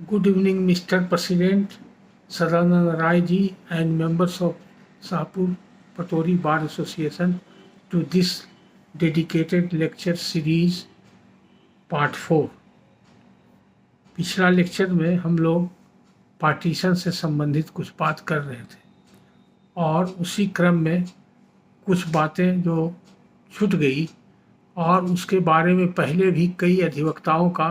Good evening, Mr. President, Sadanand Rai ji, and members of Sahapur Patori Bar Association to this dedicated lecture series part 4। पिछला lecture में हम लोग partition से संबंधित कुछ बात कर रहे थे और उसी क्रम में कुछ बातें जो छूट गई और उसके बारे में पहले भी कई अधिवक्ताओं का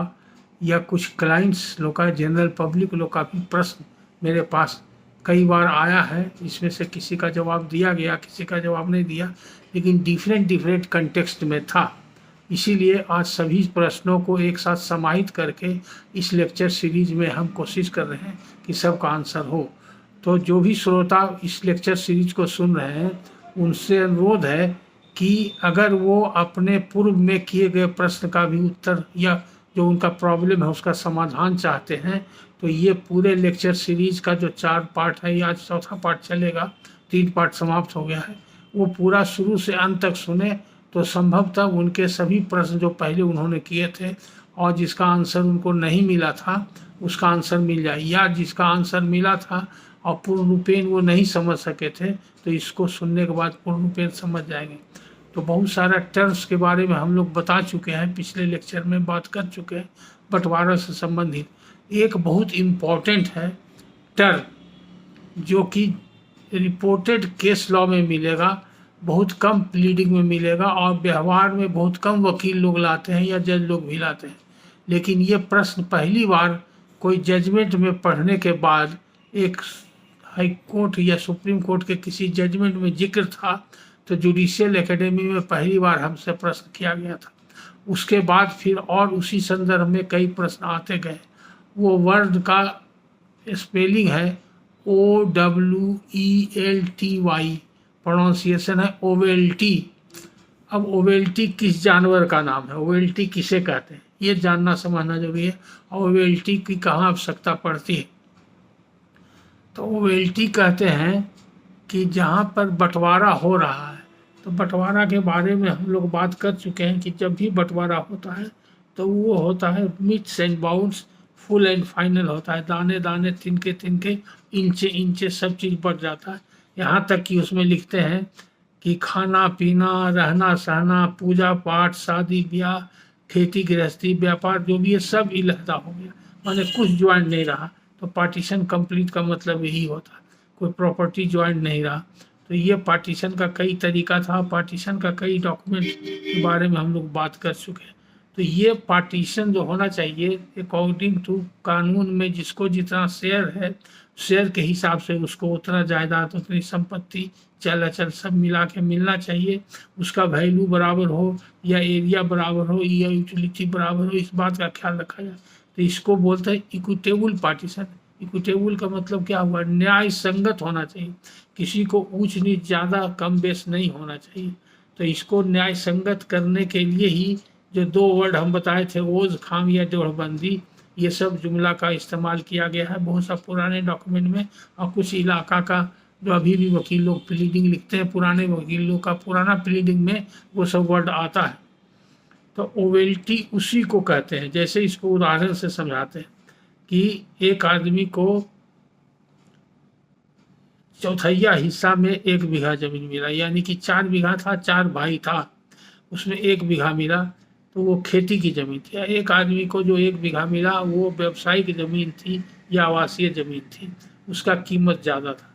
या कुछ क्लाइंट्स लोग का, जनरल पब्लिक लोग का भी प्रश्न मेरे पास कई बार आया है। इसमें से किसी का जवाब दिया गया, किसी का जवाब नहीं दिया, लेकिन डिफरेंट कंटेक्स्ट में था। इसीलिए आज सभी प्रश्नों को एक साथ समाहित करके इस लेक्चर सीरीज में हम कोशिश कर रहे हैं कि सबका आंसर हो। तो जो भी श्रोता इस लेक्चर सीरीज को सुन रहे हैं उनसे अनुरोध है कि अगर वो अपने पूर्व में किए गए प्रश्न का भी उत्तर या जो उनका प्रॉब्लम है उसका समाधान चाहते हैं तो ये पूरे लेक्चर सीरीज का जो 4 पार्ट है, आज चौथा पार्ट चलेगा, 3 पार्ट समाप्त हो गया है, वो पूरा शुरू से अंत तक सुने तो संभवतः उनके सभी प्रश्न जो पहले उन्होंने किए थे और जिसका आंसर उनको नहीं मिला था उसका आंसर मिल जाए, या जिसका आंसर मिला था और पूर्ण रूपेण वो नहीं समझ सके थे तो इसको सुनने के बाद पूर्ण रूपेण समझ जाएंगे। तो बहुत सारा टर्म्स के बारे में हम लोग बता चुके हैं, पिछले लेक्चर में बात कर चुके हैं। बंटवारा से संबंधित एक बहुत इम्पॉर्टेंट है टर्म जो कि रिपोर्टेड केस लॉ में मिलेगा, बहुत कम प्लीडिंग में मिलेगा और व्यवहार में बहुत कम वकील लोग लाते हैं या जज लोग भी लाते हैं। लेकिन ये प्रश्न पहली बार कोई जजमेंट में पढ़ने के बाद एक हाई कोर्ट या सुप्रीम कोर्ट के किसी जजमेंट में जिक्र था तो जुडिशियल एकेडमी में पहली बार हमसे प्रश्न किया गया था। उसके बाद फिर और उसी संदर्भ में कई प्रश्न आते गए। वो वर्ड का स्पेलिंग है OWELTY, प्रोनाउंसिएशन है ओवेल्टी। अब ओवेल्टी किस जानवर का नाम है, ओवेल्टी किसे कहते हैं, ये जानना समझना जरूरी है। ओवेल्टी की कहाँ आवश्यकता पड़ती है, तो ओवेल्टी कहते हैं कि जहाँ पर बंटवारा हो रहा है। तो बंटवारा के बारे में हम लोग बात कर चुके हैं कि जब भी बंटवारा होता है तो वो होता है metes and bounds, full and final होता है, दाने दाने तिनके इंचे सब चीज़ बढ़ जाता है। यहाँ तक कि उसमें लिखते हैं कि खाना पीना, रहना सहना, पूजा पाठ, शादी ब्याह, खेती गृहस्थी, व्यापार, जो भी है सब इलहदा हो गया, माने कुछ ज्वाइंट नहीं रहा। तो पार्टीशन कंप्लीट का मतलब यही होता है, कोई प्रॉपर्टी ज्वाइंट नहीं रहा। तो ये पार्टीशन का कई तरीका था, पार्टीशन का कई डॉक्यूमेंट के बारे में हम लोग बात कर चुके हैं। तो ये पार्टीशन जो होना चाहिए अकॉर्डिंग टू कानून में, जिसको जितना शेयर है शेयर के हिसाब से उसको उतना जायदाद, उतनी संपत्ति, चल अचल सब मिला के मिलना चाहिए। उसका वैल्यू बराबर हो या एरिया बराबर हो या यूटिलिटी बराबर हो, इस बात का ख्याल रखा जाए। तो इसको बोलते हैं इक्विटेबल पार्टीशन। इक्विटेबल का मतलब क्या हुआ, न्याय संगत होना चाहिए, किसी को ऊंच नीच ज़्यादा कम बेस नहीं होना चाहिए। तो इसको न्याय संगत करने के लिए ही जो 2 वर्ड हम बताए थे, ओज खाम या जोड़बंदी, ये सब जुमला का इस्तेमाल किया गया है बहुत सा पुराने डॉक्यूमेंट में। और कुछ इलाका का जो अभी भी वकील लोग प्लीडिंग लिखते हैं, पुराने वकील लोग का पुराना प्लीडिंग में वो सब वर्ड आता है। तो ओवेल्टी उसी को कहते हैं। जैसे इसको उदाहरण से समझाते हैं कि एक आदमी को चौथाई हिस्सा में 1 बीघा जमीन मिला, यानी कि 4 बीघा था, 4 भाई था, उसमें 1 बीघा मिला, तो वो खेती की ज़मीन थी। एक आदमी को जो 1 बीघा मिला वो व्यवसायिक ज़मीन थी या आवासीय ज़मीन थी, उसका कीमत ज़्यादा था।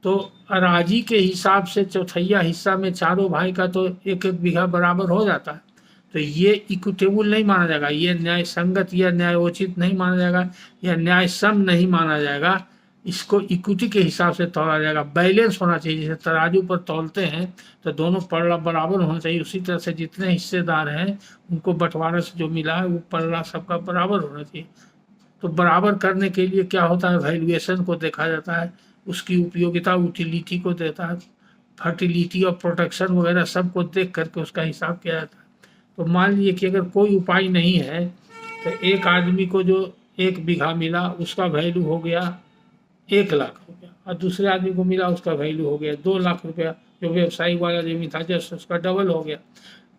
तो अराजी के हिसाब से चौथाई हिस्सा में चारों भाई का तो 1-1 बीघा बराबर हो जाता है। तो ये इक्विटेबल नहीं माना जाएगा, ये न्याय संगत या न्यायोचित नहीं माना जाएगा, या न्याय सम नहीं माना जाएगा। इसको इक्विटी के हिसाब से तोला जाएगा। बैलेंस होना चाहिए, जैसे तराजू पर तौलते हैं तो दोनों पल्ला बराबर होना चाहिए, उसी तरह से जितने हिस्सेदार हैं उनको बंटवारे से जो मिला है वो पल्ला सबका बराबर होना चाहिए। तो बराबर करने के लिए क्या होता है, वैल्यूएशन को देखा जाता है, उसकी उपयोगिता यूटिलिटी को देता है, फर्टिलिटी और प्रोटेक्शन वगैरह सबको देख करके उसका हिसाब किया जाता है। तो मान लीजिए कि अगर कोई उपाय नहीं है तो एक आदमी को जो 1 बीघा मिला उसका वैल्यू हो गया 1 लाख रुपया, और दूसरे आदमी को मिला उसका वैल्यू हो गया 2 लाख रुपया, जो व्यवसायिक वाला जमीन था जस्ट उसका डबल हो गया।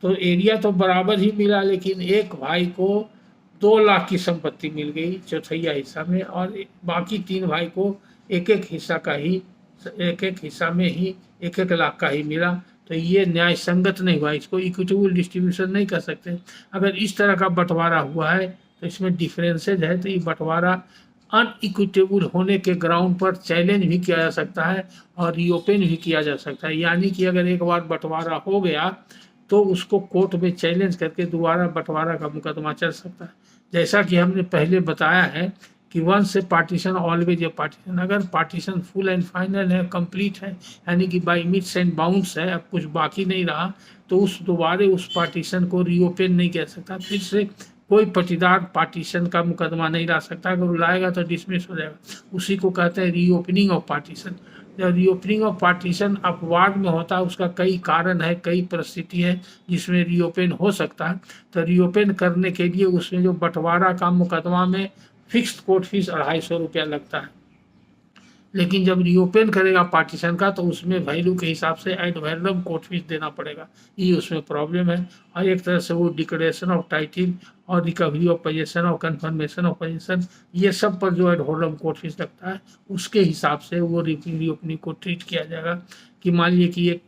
तो एरिया तो बराबर ही मिला, लेकिन एक भाई को 2 लाख की संपत्ति मिल गई चौथैया हिस्सा में, और बाकी 3 भाई को एक एक हिस्सा का ही, एक एक हिस्सा में ही 1-1 लाख का ही मिला। तो ये न्याय संगत नहीं हुआ, इसको इक्विटेबल डिस्ट्रीब्यूशन नहीं कर सकते। अगर इस तरह का बंटवारा हुआ है तो इसमें डिफरेंसेज है, तो ये बंटवारा अनइक्विटेबल होने के ग्राउंड पर चैलेंज भी किया जा सकता है और रीओपन भी किया जा सकता है। यानी कि अगर एक बार बंटवारा हो गया तो उसको कोर्ट में चैलेंज करके दोबारा बंटवारा का मुकदमा चल सकता है। जैसा कि हमने पहले बताया है कि once a partition always a partition. अगर पार्टीशन फुल एंड फाइनल है, कंप्लीट है, यानी कि बाई मिट्स एंड बाउंड्स है, अब कुछ बाकी नहीं रहा, तो उस दोबारे उस पार्टीशन को रीओपन नहीं कर सकता। फिर से कोई पटीदार पार्टीशन का मुकदमा नहीं ला सकता, अगर वो लाएगा तो डिसमिस हो जाएगा। उसी को कहते हैं रीओपनिंग ऑफ पार्टीशन। जब रीओपनिंग ऑफ पार्टीशन अपवाद में होता है, उसका कई कारण है, कई परिस्थिति है जिसमें रीओपन हो सकता है। तो रीओपन करने के लिए उसमें जो बंटवारा का मुकदमा में फिक्स्ड कोर्ट फीस 250 रुपया लगता है, लेकिन जब रीओपन करेगा पार्टीशन का तो उसमें वैल्यू के हिसाब से एड वैलोरम कोर्ट फीस देना पड़ेगा। ये उसमें प्रॉब्लम है। और एक तरह से वो डिक्लेरेशन ऑफ टाइटिल और रिकवरी ऑफ पोजेसन और कन्फर्मेशन ऑफ पोजेसन, ये सब पर जो एड वैलोरम कोर्ट फीस लगता है, उसके हिसाब से वो रीओपनिंग को ट्रीट किया जाएगा। कि मान लीजिए कि एक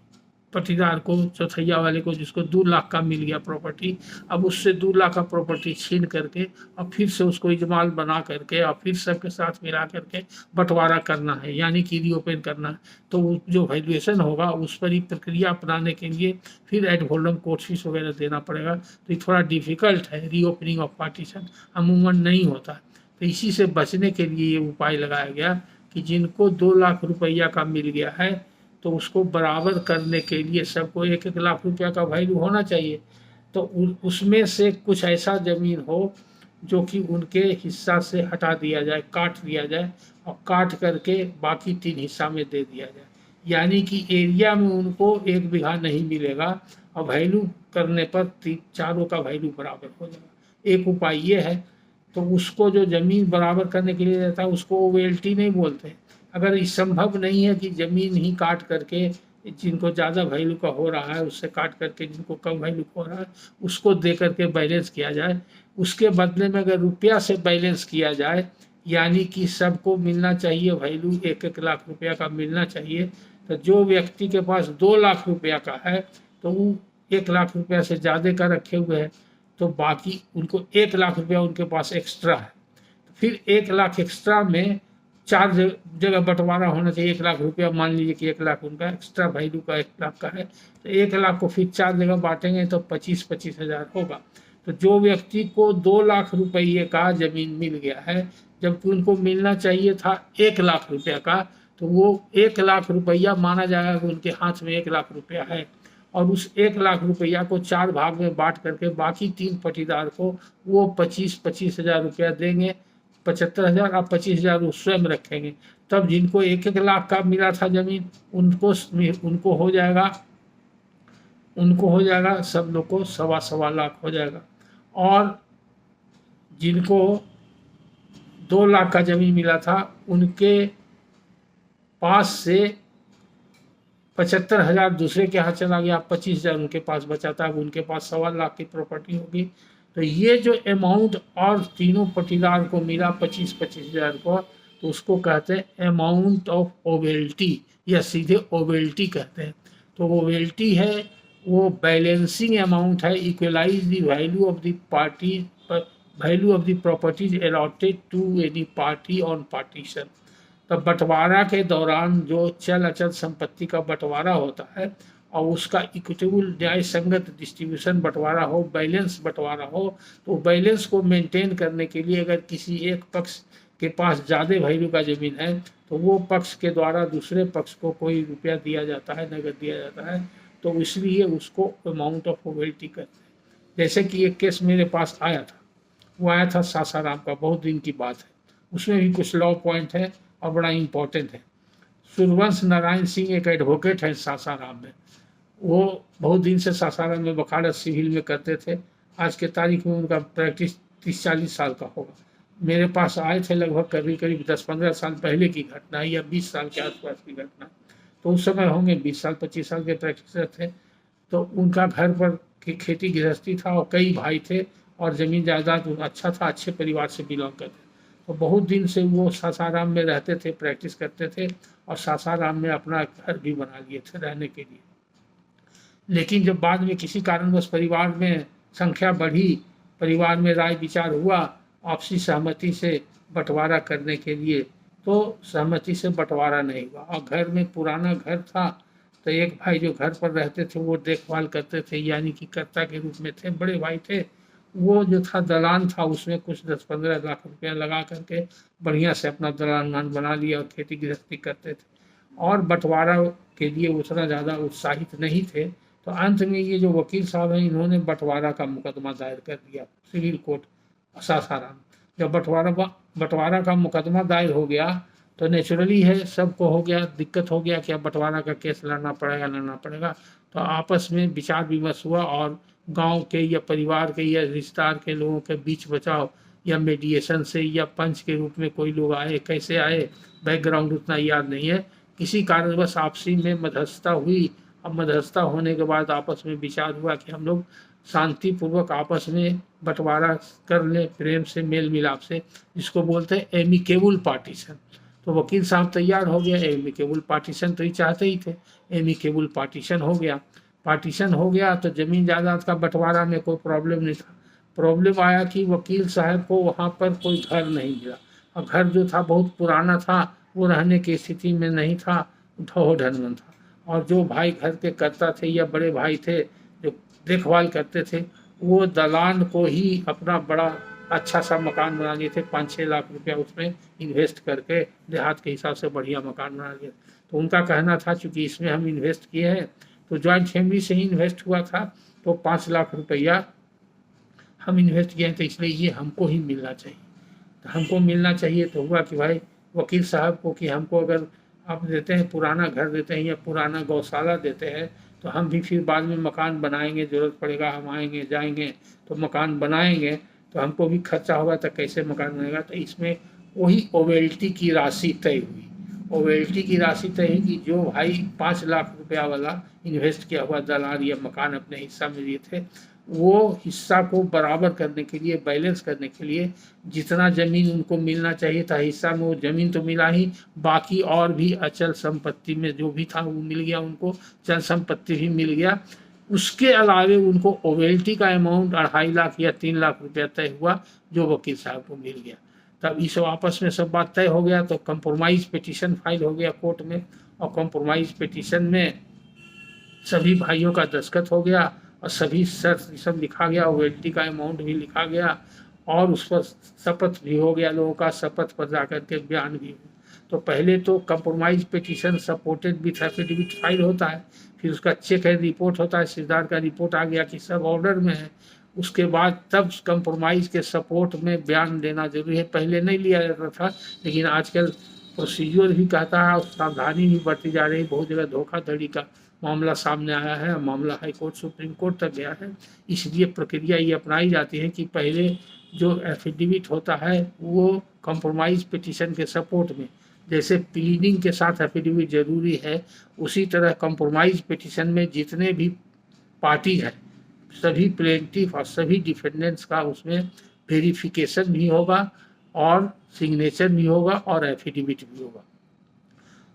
पटीदार को, चौथैया वाले को, जिसको 2 लाख का मिल गया प्रॉपर्टी, अब उससे 2 लाख का प्रॉपर्टी छीन करके और फिर से उसको इजमाल बना करके और फिर सबके साथ मिला करके बंटवारा करना है, यानी कि रीओपन करना है। तो जो वैल्यूएशन होगा उस पर ही प्रक्रिया अपनाने के लिए फिर एड वैलोरम कोर्ट फीस वगैरह देना पड़ेगा। तो ये थोड़ा डिफिकल्ट है, रीओपनिंग ऑफ पार्टीशन अमूमन नहीं होता। तो इसी से बचने के लिए ये उपाय लगाया गया कि जिनको 2 लाख रुपया का मिल गया है तो उसको बराबर करने के लिए सबको 1-1 लाख रुपया का वैल्यू होना चाहिए। तो उसमें से कुछ ऐसा ज़मीन हो जो कि उनके हिस्सा से हटा दिया जाए, काट दिया जाए, और काट करके बाकी 3 हिस्सा में दे दिया जाए। यानी कि एरिया में उनको 1 बीघा नहीं मिलेगा और वैल्यू करने पर चारों का वैल्यू बराबर हो जाएगा। एक उपाय ये है। तो उसको जो ज़मीन बराबर करने के लिए रहता है उसको ओवेल्टी नहीं बोलते। अगर ये संभव नहीं है कि ज़मीन ही काट करके जिनको ज़्यादा वैल्यू का हो रहा है उससे काट करके जिनको कम वैल्यू हो रहा है उसको दे करके बैलेंस किया जाए, उसके बदले में अगर रुपया से बैलेंस किया जाए, यानी कि सबको मिलना चाहिए वैल्यू, 1-1 लाख रुपया का मिलना चाहिए। तो जो व्यक्ति के पास 2 लाख रुपया का है तो वो 1 लाख रुपया से ज़्यादा का रखे हुए हैं, तो बाकी उनको 1 लाख रुपया उनके पास एक्स्ट्रा है। फिर 1 लाख एक्स्ट्रा में 4 जगह बंटवारा होना चाहिए। 1 लाख रुपया, मान लीजिए कि 1 लाख उनका एक्स्ट्रा वैल्यू का 1 लाख का है, तो 1 लाख को फिर 4 जगह बांटेंगे तो 25-25 हज़ार होगा। तो जो व्यक्ति को 2 लाख रुपये का ज़मीन मिल गया है, जबकि उनको मिलना चाहिए था 1 लाख रुपया का, तो वो 1 लाख रुपया माना जाएगा कि उनके हाथ में 1 लाख रुपया है, और उस 1 लाख रुपया को 4 भाग में बांट करके बाकी 3 पटीदार को वो 25-25 हज़ार रुपया देंगे। 75,000 और 25,000 वो स्वयं रखेंगे। तब जिनको 1-1 लाख का मिला था ज़मीन उनको हो जाएगा सब लोग को 1.25 लाख हो जाएगा। और जिनको 2 लाख का ज़मीन मिला था उनके पास से 75,000 दूसरे के हाथ चला गया, 25,000 उनके पास बचा था, अब उनके पास 1.25 लाख की प्रॉपर्टी होगी। तो ये जो अमाउंट और तीनों पटीदार को मिला 25-25 हज़ार को, तो उसको कहते हैं अमाउंट ऑफ ओवेल्टी, या सीधे ओवेल्टी कहते हैं। तो ओवेल्टी है वो बैलेंसिंग अमाउंट है, equalize the value of the party, value of the properties allotted to any party on partition. तो बंटवारा के दौरान जो चल अचल संपत्ति का बंटवारा होता है और उसका इक्विटेबल न्याय संगत डिस्ट्रीब्यूशन बंटवारा हो, बैलेंस बंटवारा हो, तो बैलेंस को मेंटेन करने के लिए अगर किसी एक पक्ष के पास ज़्यादा वैल्यू का ज़मीन है तो वो पक्ष के द्वारा दूसरे पक्ष को कोई रुपया दिया जाता है, नगद दिया जाता है, तो इसलिए उसको अमाउंट ऑफ ओवेल्टी कहते हैं। जैसे कि एक केस मेरे पास आया था, वो आया था सासाराम का, बहुत दिन की बात है, उसमें भी कुछ लॉ पॉइंट है और बड़ा इम्पोर्टेंट है। सूर्यवंश नारायण सिंह एक एडवोकेट है सासाराम में, वो बहुत दिन से सासाराम में वकालत सिविल में करते थे। आज के तारीख में उनका प्रैक्टिस 30-40 साल का होगा। मेरे पास आए थे लगभग करीब 10-15 साल पहले की घटना या 20 साल के आसपास की घटना, तो उस समय होंगे 20 साल 25 साल के प्रैक्टिसर थे। तो उनका घर पर खेती गृहस्थी था और कई भाई थे और ज़मीन जायदाद अच्छा था, अच्छे परिवार से बिलोंग करते। तो बहुत दिन से वो सासाराम में रहते थे, प्रैक्टिस करते थे और सासाराम में अपना घर भी बना लिए थे रहने के लिए। लेकिन जब बाद में किसी कारणवश परिवार में संख्या बढ़ी, परिवार में राय विचार हुआ आपसी सहमति से बंटवारा करने के लिए, तो सहमति से बंटवारा नहीं हुआ और घर में पुराना घर था, तो एक भाई जो घर पर रहते थे वो देखभाल करते थे, यानी कि कर्ता के रूप में थे, बड़े भाई थे। वो जो था दलान था, उसमें कुछ 10-15 लाख रुपया लगा करके बढ़िया से अपना दलान बना लिया और खेती गृहस्थी करते थे और बंटवारा के लिए उतना ज़्यादा उत्साहित नहीं थे। तो अंत में ये जो वकील साहब हैं, इन्होंने बंटवारा का मुकदमा दायर कर दिया सिविल कोर्ट सासाराम। जब बंटवारा का मुकदमा दायर हो गया तो नेचुरली है, सबको हो गया, दिक्कत हो गया कि अब बंटवारा का केस लड़ना पड़ेगा। तो आपस में विचार विमर्श हुआ और गांव के या परिवार के या रिश्तेदार के लोगों के बीच बचाव या मीडिएशन से या पंच के रूप में कोई लोग आए, कैसे आए बैकग्राउंड उतना याद नहीं है, किसी कारणवश आपसी में मध्यस्थता हुई। अब मध्यस्थता होने के बाद आपस में विचार हुआ कि हम लोग शांतिपूर्वक आपस में बंटवारा कर लें, प्रेम से मेल मिलाप से, जिसको बोलते हैं एमिकेबल पार्टीशन। तो वकील साहब तैयार हो गया, एमिकेबल पार्टीशन तो ही चाहते ही थे, एमिकेबल पार्टीशन हो गया। पार्टीशन हो गया तो जमीन जायदाद का बंटवारा में कोई प्रॉब्लम नहीं था। प्रॉब्लम आया कि वकील साहब को वहाँ पर कोई घर नहीं मिला और घर जो था बहुत पुराना था, वो रहने की स्थिति में नहीं था, ढहो-ढनवन था। और जो भाई घर के करता थे या बड़े भाई थे जो देखभाल करते थे, वो दलान को ही अपना बड़ा अच्छा सा मकान बना लिए थे, 5-6 लाख रुपया उसमें इन्वेस्ट करके देहात के हिसाब से बढ़िया मकान बना लिया। तो उनका कहना था चूंकि इसमें हम इन्वेस्ट किए हैं, तो ज्वाइंट फैमिली से ही इन्वेस्ट हुआ था, तो 5 लाख रुपया हम इन्वेस्ट किए हैं, तो इसलिए ये हमको ही मिलना चाहिए। तो हमको मिलना चाहिए तो हुआ कि भाई वकील साहब को कि हमको अगर आप देते हैं, पुराना घर देते हैं या पुराना गौशाला देते हैं, तो हम भी फिर बाद में मकान बनाएंगे, ज़रूरत पड़ेगा हम आएंगे जाएंगे तो मकान बनाएंगे, तो हमको भी खर्चा होगा, तो कैसे मकान बनेगा। तो इसमें वही ओवेल्टी की राशि तय हुई। ओवेल्टी की राशि तय हुई कि जो भाई 5 लाख रुपया वाला इन्वेस्ट किया हुआ दलाल या मकान अपने हिस्सा में लिए थे, वो हिस्सा को बराबर करने के लिए, बैलेंस करने के लिए, जितना जमीन उनको मिलना चाहिए था हिस्सा में, वो जमीन तो मिला ही, बाकी और भी अचल संपत्ति में जो भी था वो मिल गया उनको, चल संपत्ति भी मिल गया। उसके अलावे उनको ओवेल्टी का अमाउंट 2.5 लाख या 3 लाख रुपया तय हुआ, जो वकील साहब को मिल गया। तब इस आपस में सब बात तय हो गया, तो कंप्रोमाइज पिटीशन फाइल हो गया कोर्ट में, और कंप्रोमाइज पिटीशन में सभी भाइयों का दस्तखत हो गया और सभी शर्त सब लिखा गया, ओवेल्टी का अमाउंट भी लिखा गया और उस पर शपथ भी हो गया, लोगों का शपथ पर जाकर के बयान भी हुआ। तो पहले तो compromise petition supported with affidavit file होता है, फिर उसका चेक एंड रिपोर्ट होता है, सिद्धार्थ का रिपोर्ट आ गया कि सब ऑर्डर में है। उसके बाद तब कंप्रोमाइज के सपोर्ट में बयान देना जरूरी है, पहले नहीं लिया जाता था, लेकिन आजकल प्रोसीजर भी कहता है और सावधानी भी बढ़ती जा रही है। बहुत जगह धोखाधड़ी का मामला सामने आया है, मामला हाई कोर्ट सुप्रीम कोर्ट तक गया है, इसलिए प्रक्रिया ये अपनाई जाती है कि पहले जो एफिडेविट होता है वो कंप्रोमाइज पिटीशन के सपोर्ट में, जैसे प्लीडिंग के साथ एफिडेविट जरूरी है, उसी तरह कंप्रोमाइज पिटीशन में जितने भी पार्टी है, सभी प्लेंटिफ और सभी डिफेंडेंट्स का उसमें वेरिफिकेशन भी होगा और सिग्नेचर भी होगा और एफिडेविट भी होगा।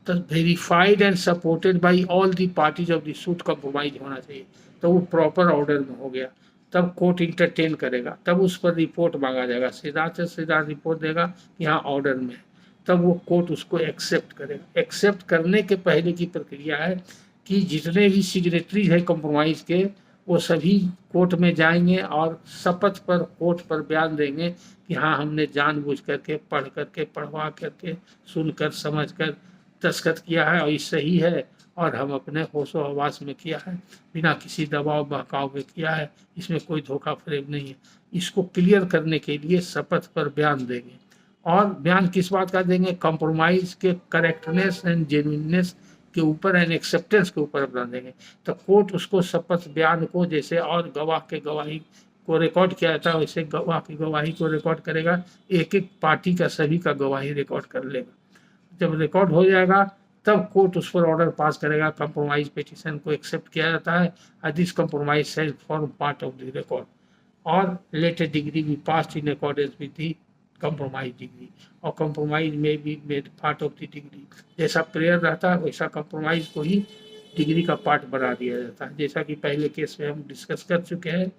तो verified and supported by all the parties of the suit compromise होना चाहिए, तो वो प्रॉपर ऑर्डर में हो गया। तब कोर्ट इंटरटेन करेगा, तब उस पर रिपोर्ट मांगा जाएगा, सीधा से सीधा रिपोर्ट देगा कि हाँ ऑर्डर में है, तब वो कोर्ट उसको एक्सेप्ट करेगा। एक्सेप्ट करने के पहले की प्रक्रिया है कि जितने भी सिग्नेटरीज है कंप्रोमाइज के, वो सभी कोर्ट में जाएंगे और शपथ पर कोर्ट पर बयान देंगे कि हाँ हमने जानबूझ करके पढ़ करके पढ़वा करके सुनकर समझकर दस्तखत किया है और ये सही है और हम अपने होशो हवास में किया है, बिना किसी दबाव बहकाव में किया है, इसमें कोई धोखा फरेब नहीं है। इसको क्लियर करने के लिए शपथ पर बयान देंगे। और बयान किस बात का देंगे? कंप्रोमाइज के करेक्टनेस एंड जेन्युइननेस के ऊपर एंड एक्सेप्टेंस के ऊपर बयान देंगे। तो कोर्ट उसको शपथ बयान को जैसे और गवाह के गवाही को रिकॉर्ड किया जाता है, वैसे गवाह की गवाही को रिकॉर्ड करेगा, एक एक पार्टी का सभी का गवाही रिकॉर्ड कर लेगा। जब रिकॉर्ड हो जाएगा तब कोर्ट उस पर ऑर्डर पास करेगा। कंप्रोमाइज पिटीशन को एक्सेप्ट किया जाता है, this compromise shall form part of the record. और लेटर डिग्री भी pass in accordance with the compromise decree, और कंप्रोमाइज में भी made part of the decree. जैसा प्रेयर रहता है वैसा कंप्रोमाइज को ही डिग्री का पार्ट बना दिया जाता है, जैसा कि पहले केस में हम डिस्कस कर चुके हैं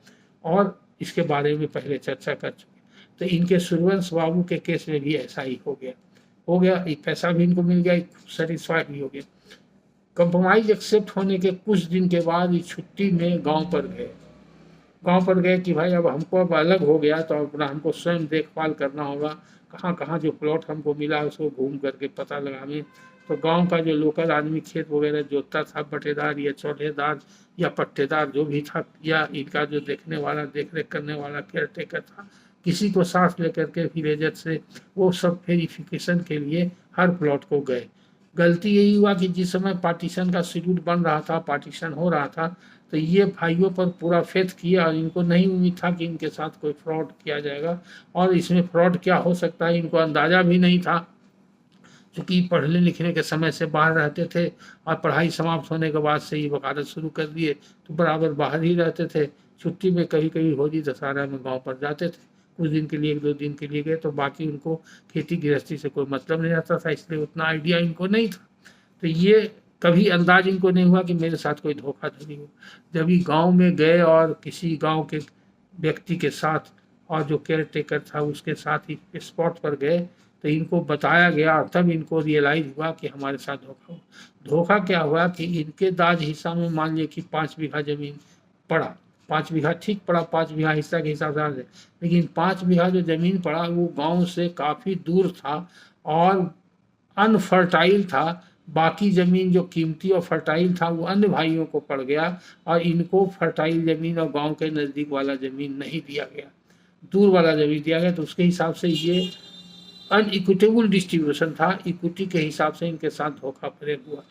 और इसके बारे में पहले चर्चा कर चुके हैं। तो इनके सूर्यवंश बाबू के केस में भी ऐसा ही हो गया, एक पैसा भी इनको मिल गया, सेटिस्फाइड भी हो गया। कंप्रोमाइज एक्सेप्ट होने के कुछ दिन के बाद ये छुट्टी में गांव पर गए कि भाई अब हमको अब अलग हो गया तो अपना हमको स्वयं देखभाल करना होगा, कहाँ कहाँ जो प्लॉट हमको मिला उसको घूम करके पता लगावे। तो गांव का जो लोकल आदमी खेत वगैरह जोतता था, बटेदार या चौलेदार या पट्टेदार जो भी था, या इनका जो देखने वाला देख रेख करने वाला केयर टेकर था, किसी को साथ लेकर के विलेजर से वो सब वेरिफिकेशन के लिए हर प्लॉट को गए। गलती यही हुआ कि जिस समय पार्टीशन का शेड्यूल बन रहा था, पार्टीशन हो रहा था, तो ये भाइयों पर पूरा फेथ किया और इनको नहीं उम्मीद था कि इनके साथ कोई फ्रॉड किया जाएगा, और इसमें फ्रॉड क्या हो सकता है इनको अंदाजा भी नहीं था, क्योंकि पढ़ने लिखने के समय से बाहर रहते थे और पढ़ाई समाप्त होने के बाद से ही वकालत शुरू कर दिए तो बराबर बाहर ही रहते थे। छुट्टी में कभी कभी होली दशहरा में गाँव पर जाते थे, कुछ दिन के लिए, 1-2 दिन के लिए गए, तो बाकी उनको खेती गृहस्थी से कोई मतलब नहीं रहता था, इसलिए उतना आइडिया इनको नहीं था। तो ये कभी अंदाज इनको नहीं हुआ कि मेरे साथ कोई धोखाधड़ी हो। जब ये गांव में गए और किसी गांव के व्यक्ति के साथ और जो केयर टेकर था उसके साथ ही स्पॉट पर गए तो इनको बताया गया, तब इनको रियलाइज हुआ कि हमारे साथ धोखा हुआ। धोखा क्या हुआ कि इनके दाज हिस्सा में मान लिया कि 5 बीघा जमीन पड़ा, 5 बीघा ठीक पड़ा, 5 बीघा हिस्सा के हिसाब से, लेकिन 5 बीघा जो जमीन पड़ा वो गांव से काफ़ी दूर था और अनफर्टाइल था। बाकी ज़मीन जो कीमती और फर्टाइल था वो अन्य भाइयों को पड़ गया और इनको फर्टाइल ज़मीन और गांव के नज़दीक वाला ज़मीन नहीं दिया गया, दूर वाला ज़मीन दिया गया। तो उसके हिसाब से ये अनइक्विटेबल डिस्ट्रीब्यूशन था, इक्विटी के हिसाब से इनके साथ धोखा फरेब हुआ।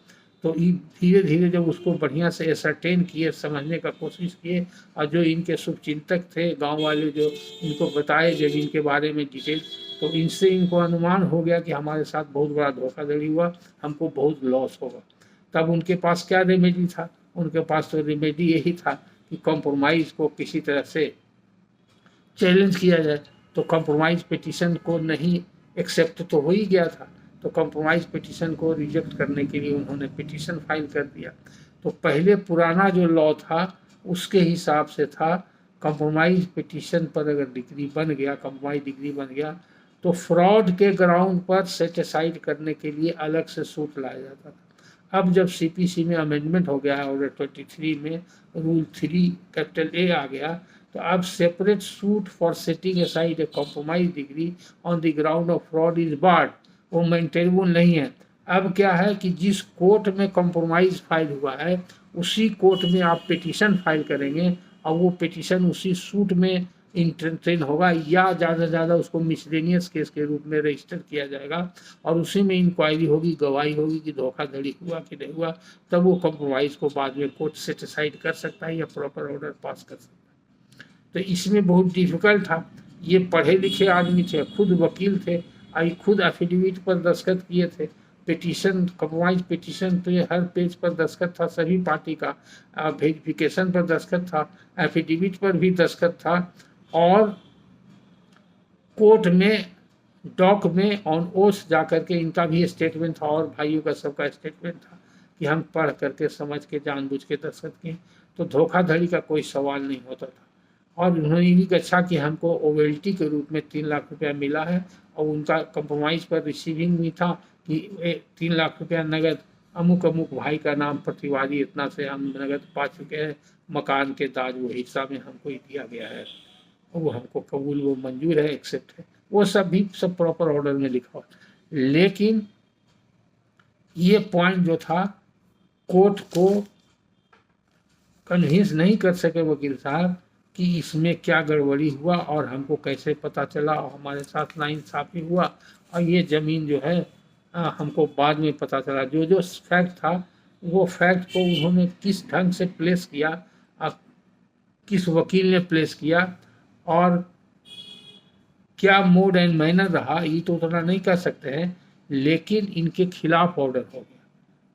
तो धीरे धीरे जब उसको बढ़िया से एसरटेन किए, समझने का कोशिश किए, और जो इनके शुभचिंतक थे गांव वाले जो इनको बताए ज़मीन के बारे में डिटेल, तो इनसे इनको अनुमान हो गया कि हमारे साथ बहुत बड़ा धोखाधड़ी हुआ, हमको बहुत लॉस होगा। तब उनके पास क्या रेमेडी था? उनके पास तो रेमेडी यही था कि कॉम्प्रोमाइज़ को किसी तरह से चैलेंज किया जाए। तो कॉम्प्रोमाइज़ पिटीशन को नहीं एक्सेप्ट तो हो ही गया था, तो कॉम्प्रोमाइज़ पिटीशन को रिजेक्ट करने के लिए उन्होंने पिटीशन फाइल कर दिया। तो पहले पुराना जो लॉ था उसके हिसाब से था, कॉम्प्रोमाइज़ पिटीशन पर अगर डिग्री बन गया, कॉम्प्रोमाइज़ डिग्री बन गया, तो फ्रॉड के ग्राउंड पर सेट असाइड करने के लिए अलग से सूट लाया जाता था। अब जब सीपीसी में अमेंडमेंट हो गया है, ऑर्डर 23 में रूल 3 कैपिटल ए आ गया, तो अब separate suit for setting aside a compromise decree on the ground of fraud is barred, वो मेंटेनेबल नहीं है। अब क्या है कि जिस कोर्ट में कॉम्प्रोमाइज फाइल हुआ है उसी कोर्ट में आप पिटीशन फाइल करेंगे और वो पिटीशन उसी सूट में इंटरटेन होगा, या ज़्यादा से ज़्यादा उसको मिसलेनियस केस के रूप में रजिस्टर किया जाएगा और उसी में इंक्वायरी होगी, गवाही होगी कि धोखाधड़ी हुआ कि नहीं हुआ। तब वो कॉम्प्रोमाइज़ को बाद में कोर्ट सेट असाइड कर सकता है या प्रॉपर ऑर्डर पास कर सकता है। तो इसमें बहुत डिफिकल्ट था। ये पढ़े लिखे आदमी थे, खुद वकील थे, खुद एफिडेविट पर दस्तखत किए थे, पिटीशन कॉम्प्रोमाइज पिटीशन पे हर पेज पर दस्तखत था सभी पार्टी का, वेरिफिकेशन पर दस्तखत था, एफिडेविट पर भी दस्तखत था, और कोर्ट में डॉक में ऑन ओथ जा करके इनका भी स्टेटमेंट था और भाइयों का सबका स्टेटमेंट था कि हम पढ़ करके समझ के जानबूझ के दस्तखत किए। तो धोखाधड़ी का कोई सवाल नहीं होता था। और उन्होंने भी कहा कि हमको ओवेल्टी के रूप में 3 लाख रुपया मिला है, और उनका कंप्रोमाइज़ पर रिसीविंग भी था कि 3 लाख रुपया नगद अमुक अमुक भाई का नाम प्रतिवादी इतना से हम नगद पा चुके हैं, मकान के दाज वो हिस्सा में हमको ही दिया गया है, वो हमको कबूल, वो मंजूर है, एक्सेप्ट है, वो सब भी सब प्रॉपर ऑर्डर में लिखा हुआ। लेकिन ये पॉइंट जो था कोर्ट को कन्विंस नहीं कर सके वकील साहब कि इसमें क्या गड़बड़ी हुआ और हमको कैसे पता चला, और हमारे साथ नाइंसाफ़ी हुआ, और ये ज़मीन जो है हमको बाद में पता चला। जो जो फैक्ट था वो फैक्ट को उन्होंने किस ढंग से प्लेस किया, किस वकील ने प्लेस किया, और क्या मोड एंड मैनर रहा, ये तो उतना नहीं कर सकते हैं। लेकिन इनके खिलाफ ऑर्डर हो गया,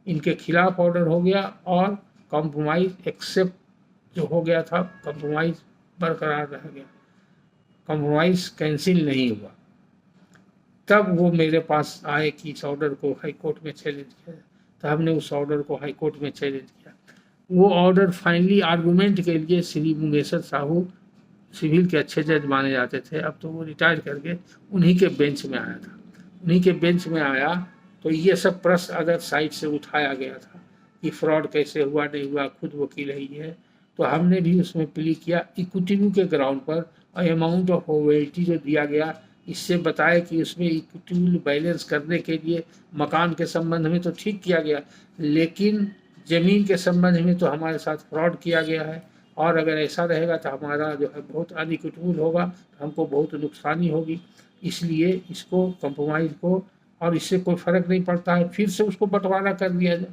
इनके खिलाफ ऑर्डर हो गया, और कॉम्प्रोमाइज़ एक्सेप्ट जो हो गया था, कॉम्प्रोमाइज़ बरकरार रह गया। कंप्रोमाइज कैंसिल नहीं हुआ। तब वो मेरे पास आए कि इस ऑर्डर को हाई कोर्ट में चैलेंज किया जाए। तो हमने उस ऑर्डर को हाई कोर्ट में चैलेंज किया। वो ऑर्डर फाइनली आर्गूमेंट के लिए श्री मुंगेश्वर साहू सिविल के अच्छे जज माने जाते थे, अब तो वो रिटायर करके उन्हीं के बेंच में आया था। उन्हीं के बेंच में आया तो ये सब प्रश्न अदर साइड से उठाया गया था कि फ्रॉड कैसे हुआ नहीं हुआ, खुद वकील है ये। तो हमने भी उसमें प्ली किया इक्विटी के ग्राउंड पर, और अमाउंट ऑफ रॉयल्टी जो दिया गया इससे बताया कि उसमें इक्विटी बैलेंस करने के लिए मकान के संबंध में तो ठीक किया गया, लेकिन ज़मीन के संबंध में तो हमारे साथ फ्रॉड किया गया है, और अगर ऐसा रहेगा तो हमारा जो है बहुत अनइक्विटेबल होगा, तो हमको बहुत नुकसानी होगी। इसलिए इसको कंप्रोमाइज़ को, और इससे कोई फ़र्क नहीं पड़ता है, फिर से उसको बंटवारा कर दिया जाए।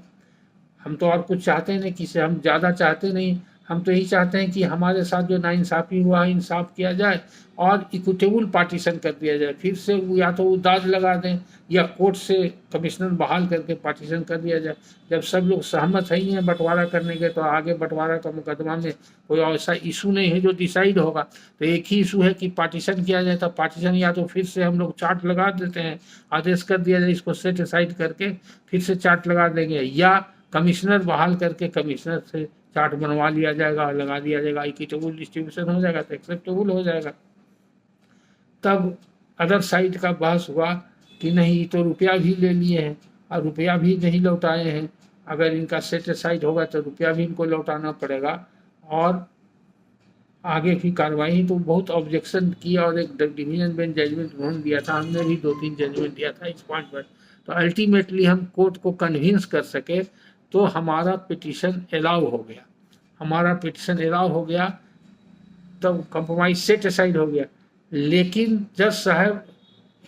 हम तो और कुछ चाहते नहीं, किसी हम ज़्यादा चाहते नहीं, हम तो यही चाहते हैं कि हमारे साथ जो नाइंसाफ़ी हुआ है इंसाफ किया जाए और इक्विटेबल पार्टीशन कर दिया जाए। फिर से वो या तो वो दाद लगा दें या कोर्ट से कमिश्नर बहाल करके पार्टीशन कर दिया जाए। जब सब लोग सहमत ही हैं बंटवारा करने के, तो आगे बंटवारा का मुकदमा में कोई ऐसा इशू नहीं है जो डिसाइड होगा। तो एक ही इशू है कि पार्टीशन किया जाए। तो पार्टीशन या तो फिर से हम लोग चार्ट लगा देते हैं, आदेश कर दिया जाए इसको सेट असाइड करके फिर से चार्ट लगा देंगे, या कमिश्नर बहाल करके कमिश्नर से चार्ट बनवा लिया जाएगा और लगा दिया जाएगा, इक्विटेबल डिस्ट्रीब्यूशन हो जाएगा तो एक्सेप्टेबल हो जाएगा। तब अदर साइड का बहस हुआ कि नहीं तो रुपया भी ले लिए हैं और रुपया भी नहीं लौटाए हैं, अगर इनका सेट असाइड होगा तो रुपया भी इनको लौटाना पड़ेगा और आगे की कार्रवाई। तो बहुत ऑब्जेक्शन किया और एक डिवीजन बेंच जजमेंट उन्होंने दिया था, हमने भी 2-3 जजमेंट दिया था इस पॉइंट पर। तो अल्टीमेटली हम कोर्ट को कन्विंस कर सके तो हमारा पिटीशन अलाउ हो गया। हमारा पिटीशन अलाउ हो गया तब कंप्रोमाइज सेट असाइड हो गया। लेकिन जज साहब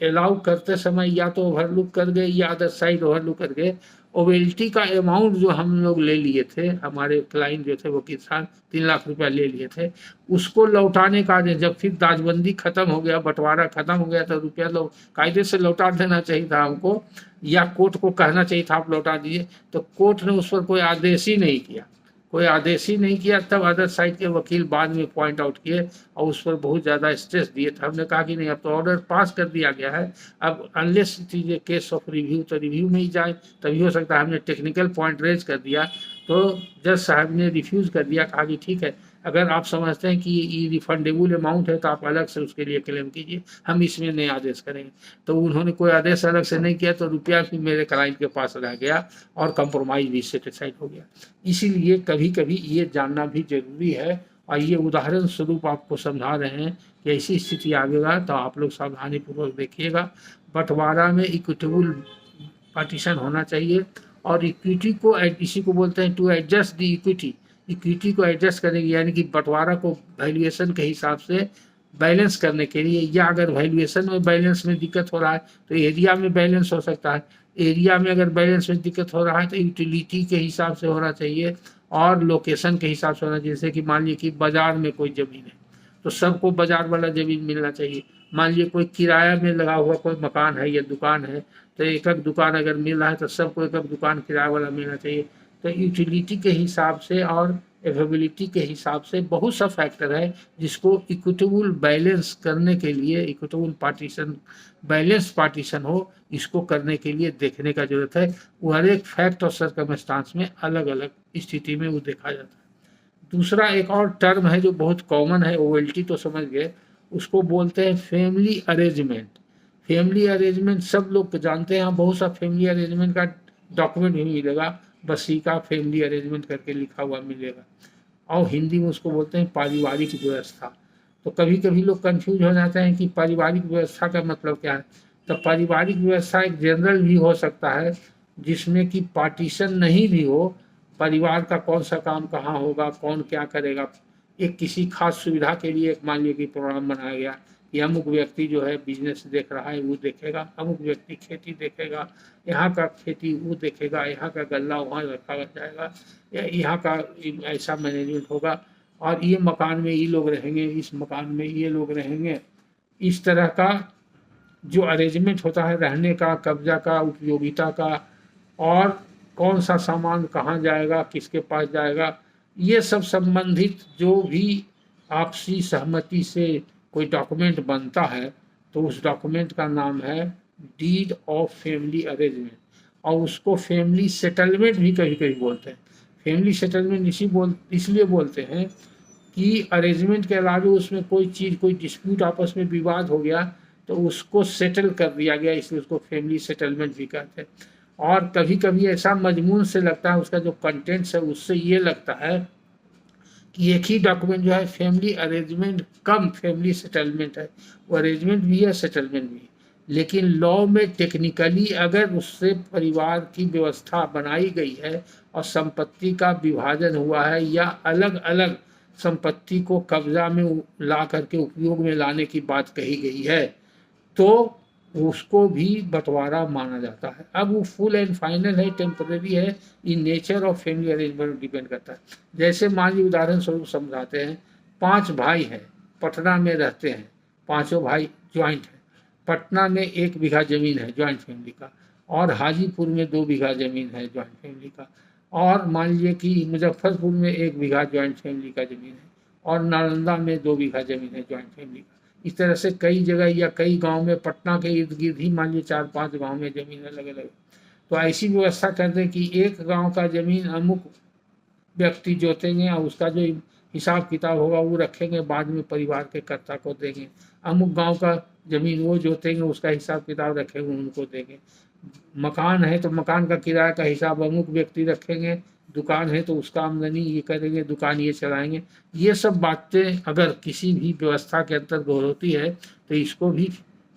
अलाउ करते समय या तो ओवरलुक कर गए या अदर साइड ओवरलुक कर गए। ओवेल्टी का अमाउंट जो हम लोग ले लिए थे, हमारे क्लाइंट जो थे वो किसान 3 लाख रुपया ले लिए थे, उसको लौटाने का जब फिर दाजबंदी खत्म हो गया, बंटवारा खत्म हो गया, तो रुपया कायदे से लौटा देना चाहिए था हमको, या कोर्ट को कहना चाहिए था आप लौटा दीजिए। तो कोर्ट ने उस पर कोई आदेश ही नहीं किया, कोई आदेश ही नहीं किया। तब अदर साइड के वकील बाद में पॉइंट आउट किए और उस पर बहुत ज़्यादा स्ट्रेस दिए थे। हमने कहा कि नहीं, अब तो ऑर्डर पास कर दिया गया है, अब unless it is a case of review, तो रिव्यू में ही जाए तभी हो सकता है। हमने टेक्निकल पॉइंट रेज कर दिया तो जज साहब ने रिफ्यूज़ कर दिया, कहा कि ठीक है, अगर आप समझते हैं कि ये रिफंडेबल अमाउंट है तो आप अलग से उसके लिए क्लेम कीजिए, हम इसमें नहीं आदेश करेंगे। तो उन्होंने कोई आदेश अलग से नहीं किया, तो रुपया भी मेरे क्लाइंट के पास रह गया और कंप्रोमाइज भी सेटिस्फाइड हो गया। इसीलिए कभी कभी ये जानना भी जरूरी है, और ये उदाहरण स्वरूप आपको समझा रहे हैं कि ऐसी स्थिति आएगा तो आप लोग सावधानी पूर्वक देखिएगा। बंटवारा में इक्विटेबल पार्टीशन होना चाहिए, और इक्विटी को इसी को बोलते हैं to adjust the equity. Equity को एडजस्ट करेंगे यानी कि बंटवारा को वैल्यूएशन के हिसाब से बैलेंस करने के लिए, या अगर वैल्यूएशन में बैलेंस में दिक्कत हो रहा है तो एरिया में बैलेंस हो सकता है। एरिया में अगर बैलेंस में दिक्कत हो रहा है तो यूटिलिटी के हिसाब से होना चाहिए और लोकेशन के हिसाब से होना। जैसे कि मान लीजिए कि बाजार में कोई ज़मीन है तो सबको बाजार वाला ज़मीन मिलना चाहिए। मान लीजिए कोई किराया में लगा हुआ कोई मकान है या दुकान है, तो एक एक दुकान अगर मिल रहा है तो सबको एक एक दुकान किराया वाला मिलना चाहिए। तो यूटिलिटी के हिसाब से और अवेलेबिलिटी के हिसाब से बहुत सा फैक्टर है जिसको इक्विटेबल बैलेंस करने के लिए, इक्विटेबल पार्टीशन बैलेंस पार्टीशन हो, इसको करने के लिए देखने का जरूरत है। वो हर एक फैक्ट और सर्कमस्टांस में अलग अलग स्थिति में वो देखा जाता है। दूसरा एक और टर्म है जो बहुत कॉमन है, ओवेल्टी तो समझ गए, उसको बोलते हैं फैमिली अरेंजमेंट। फैमिली अरेंजमेंट सब लोग जानते हैं, बहुत सा फैमिली अरेंजमेंट का डॉक्यूमेंट भी मिलेगा, वसीका फैमिली अरेंजमेंट करके लिखा हुआ मिलेगा, और हिंदी में उसको बोलते हैं पारिवारिक व्यवस्था। तो कभी कभी लोग कंफ्यूज हो जाते हैं कि पारिवारिक व्यवस्था का मतलब क्या है। तो पारिवारिक व्यवस्था एक जनरल भी हो सकता है जिसमें कि पार्टीशन नहीं भी हो, परिवार का कौन सा काम कहाँ होगा, कौन क्या करेगा। एक किसी खास सुविधा के लिए एक मान लीजिए कि प्रोग्राम बनाया गया कि अमुक व्यक्ति जो है बिजनेस देख रहा है वो देखेगा, अमुक व्यक्ति खेती देखेगा, यहाँ का खेती वो देखेगा, यहाँ का गल्ला वहाँ रखा जाएगा, यहाँ का ऐसा मैनेजमेंट होगा, और ये मकान में ये लोग रहेंगे, इस मकान में ये लोग रहेंगे। इस तरह का जो अरेंजमेंट होता है रहने का, कब्जा का, उपयोगिता का, और कौन सा सामान कहाँ जाएगा, किसके पास जाएगा, ये सब संबंधित जो भी आपसी सहमति से कोई डॉक्यूमेंट बनता है तो उस डॉक्यूमेंट का नाम है डीड ऑफ फैमिली अरेंजमेंट, और उसको फैमिली सेटलमेंट भी कभी कभी बोलते हैं। फैमिली सेटलमेंट इसलिए बोलते हैं कि अरेंजमेंट के अलावा उसमें कोई चीज़, कोई डिस्प्यूट, आपस में विवाद हो गया तो उसको सेटल कर दिया गया, इसलिए उसको फैमिली सेटलमेंट भी कहते हैं। और कभी कभी ऐसा मजमून से लगता है, उसका जो कंटेंट्स है उससे ये लगता है कि एक ही डॉक्यूमेंट जो है फैमिली अरेंजमेंट कम फैमिली सेटलमेंट है, वो अरेंजमेंट भी है सेटलमेंट भी है। लेकिन लॉ में टेक्निकली अगर उससे परिवार की व्यवस्था बनाई गई है और संपत्ति का विभाजन हुआ है या अलग अलग संपत्ति को कब्जा में ला करके उपयोग में लाने की बात कही गई है, तो उसको भी बंटवारा माना जाता है। अब वो फुल एंड फाइनल है, टेम्पररी है, in nature of family arrangement depend करता है। जैसे मान लीजिए उदाहरण स्वरूप समझाते हैं, 5 भाई हैं, पटना में रहते हैं, पांचों भाई ज्वाइंट हैं। पटना में 1 बीघा जमीन है ज्वाइंट फैमिली का, और हाजीपुर में 2 बीघा जमीन है ज्वाइंट फैमिली का, और मान लीजिए कि मुजफ्फरपुर में 1 बीघा ज्वाइंट फैमिली का जमीन है, और नालंदा में 2 बीघा जमीन है ज्वाइंट फैमिली का। इस तरह से कई जगह या कई गांव में, पटना के इर्द गिर्द ही मान लीजिए 4-5 गांव में जमीन अलग अलग। तो ऐसी व्यवस्था कर दें कि एक गांव का जमीन अमुक व्यक्ति जोतेंगे और उसका जो हिसाब किताब होगा वो रखेंगे, बाद में परिवार के कर्ता को देंगे। अमुक गांव का जमीन वो जोतेंगे, उसका हिसाब किताब रखेंगे, उनको देंगे। मकान है तो मकान का किराया का हिसाब अमुक व्यक्ति रखेंगे, दुकान है तो उसका आमदनी ये करेंगे, दुकान ये चलाएंगे। ये सब बातें अगर किसी भी व्यवस्था के अंतर्गत होती है तो इसको भी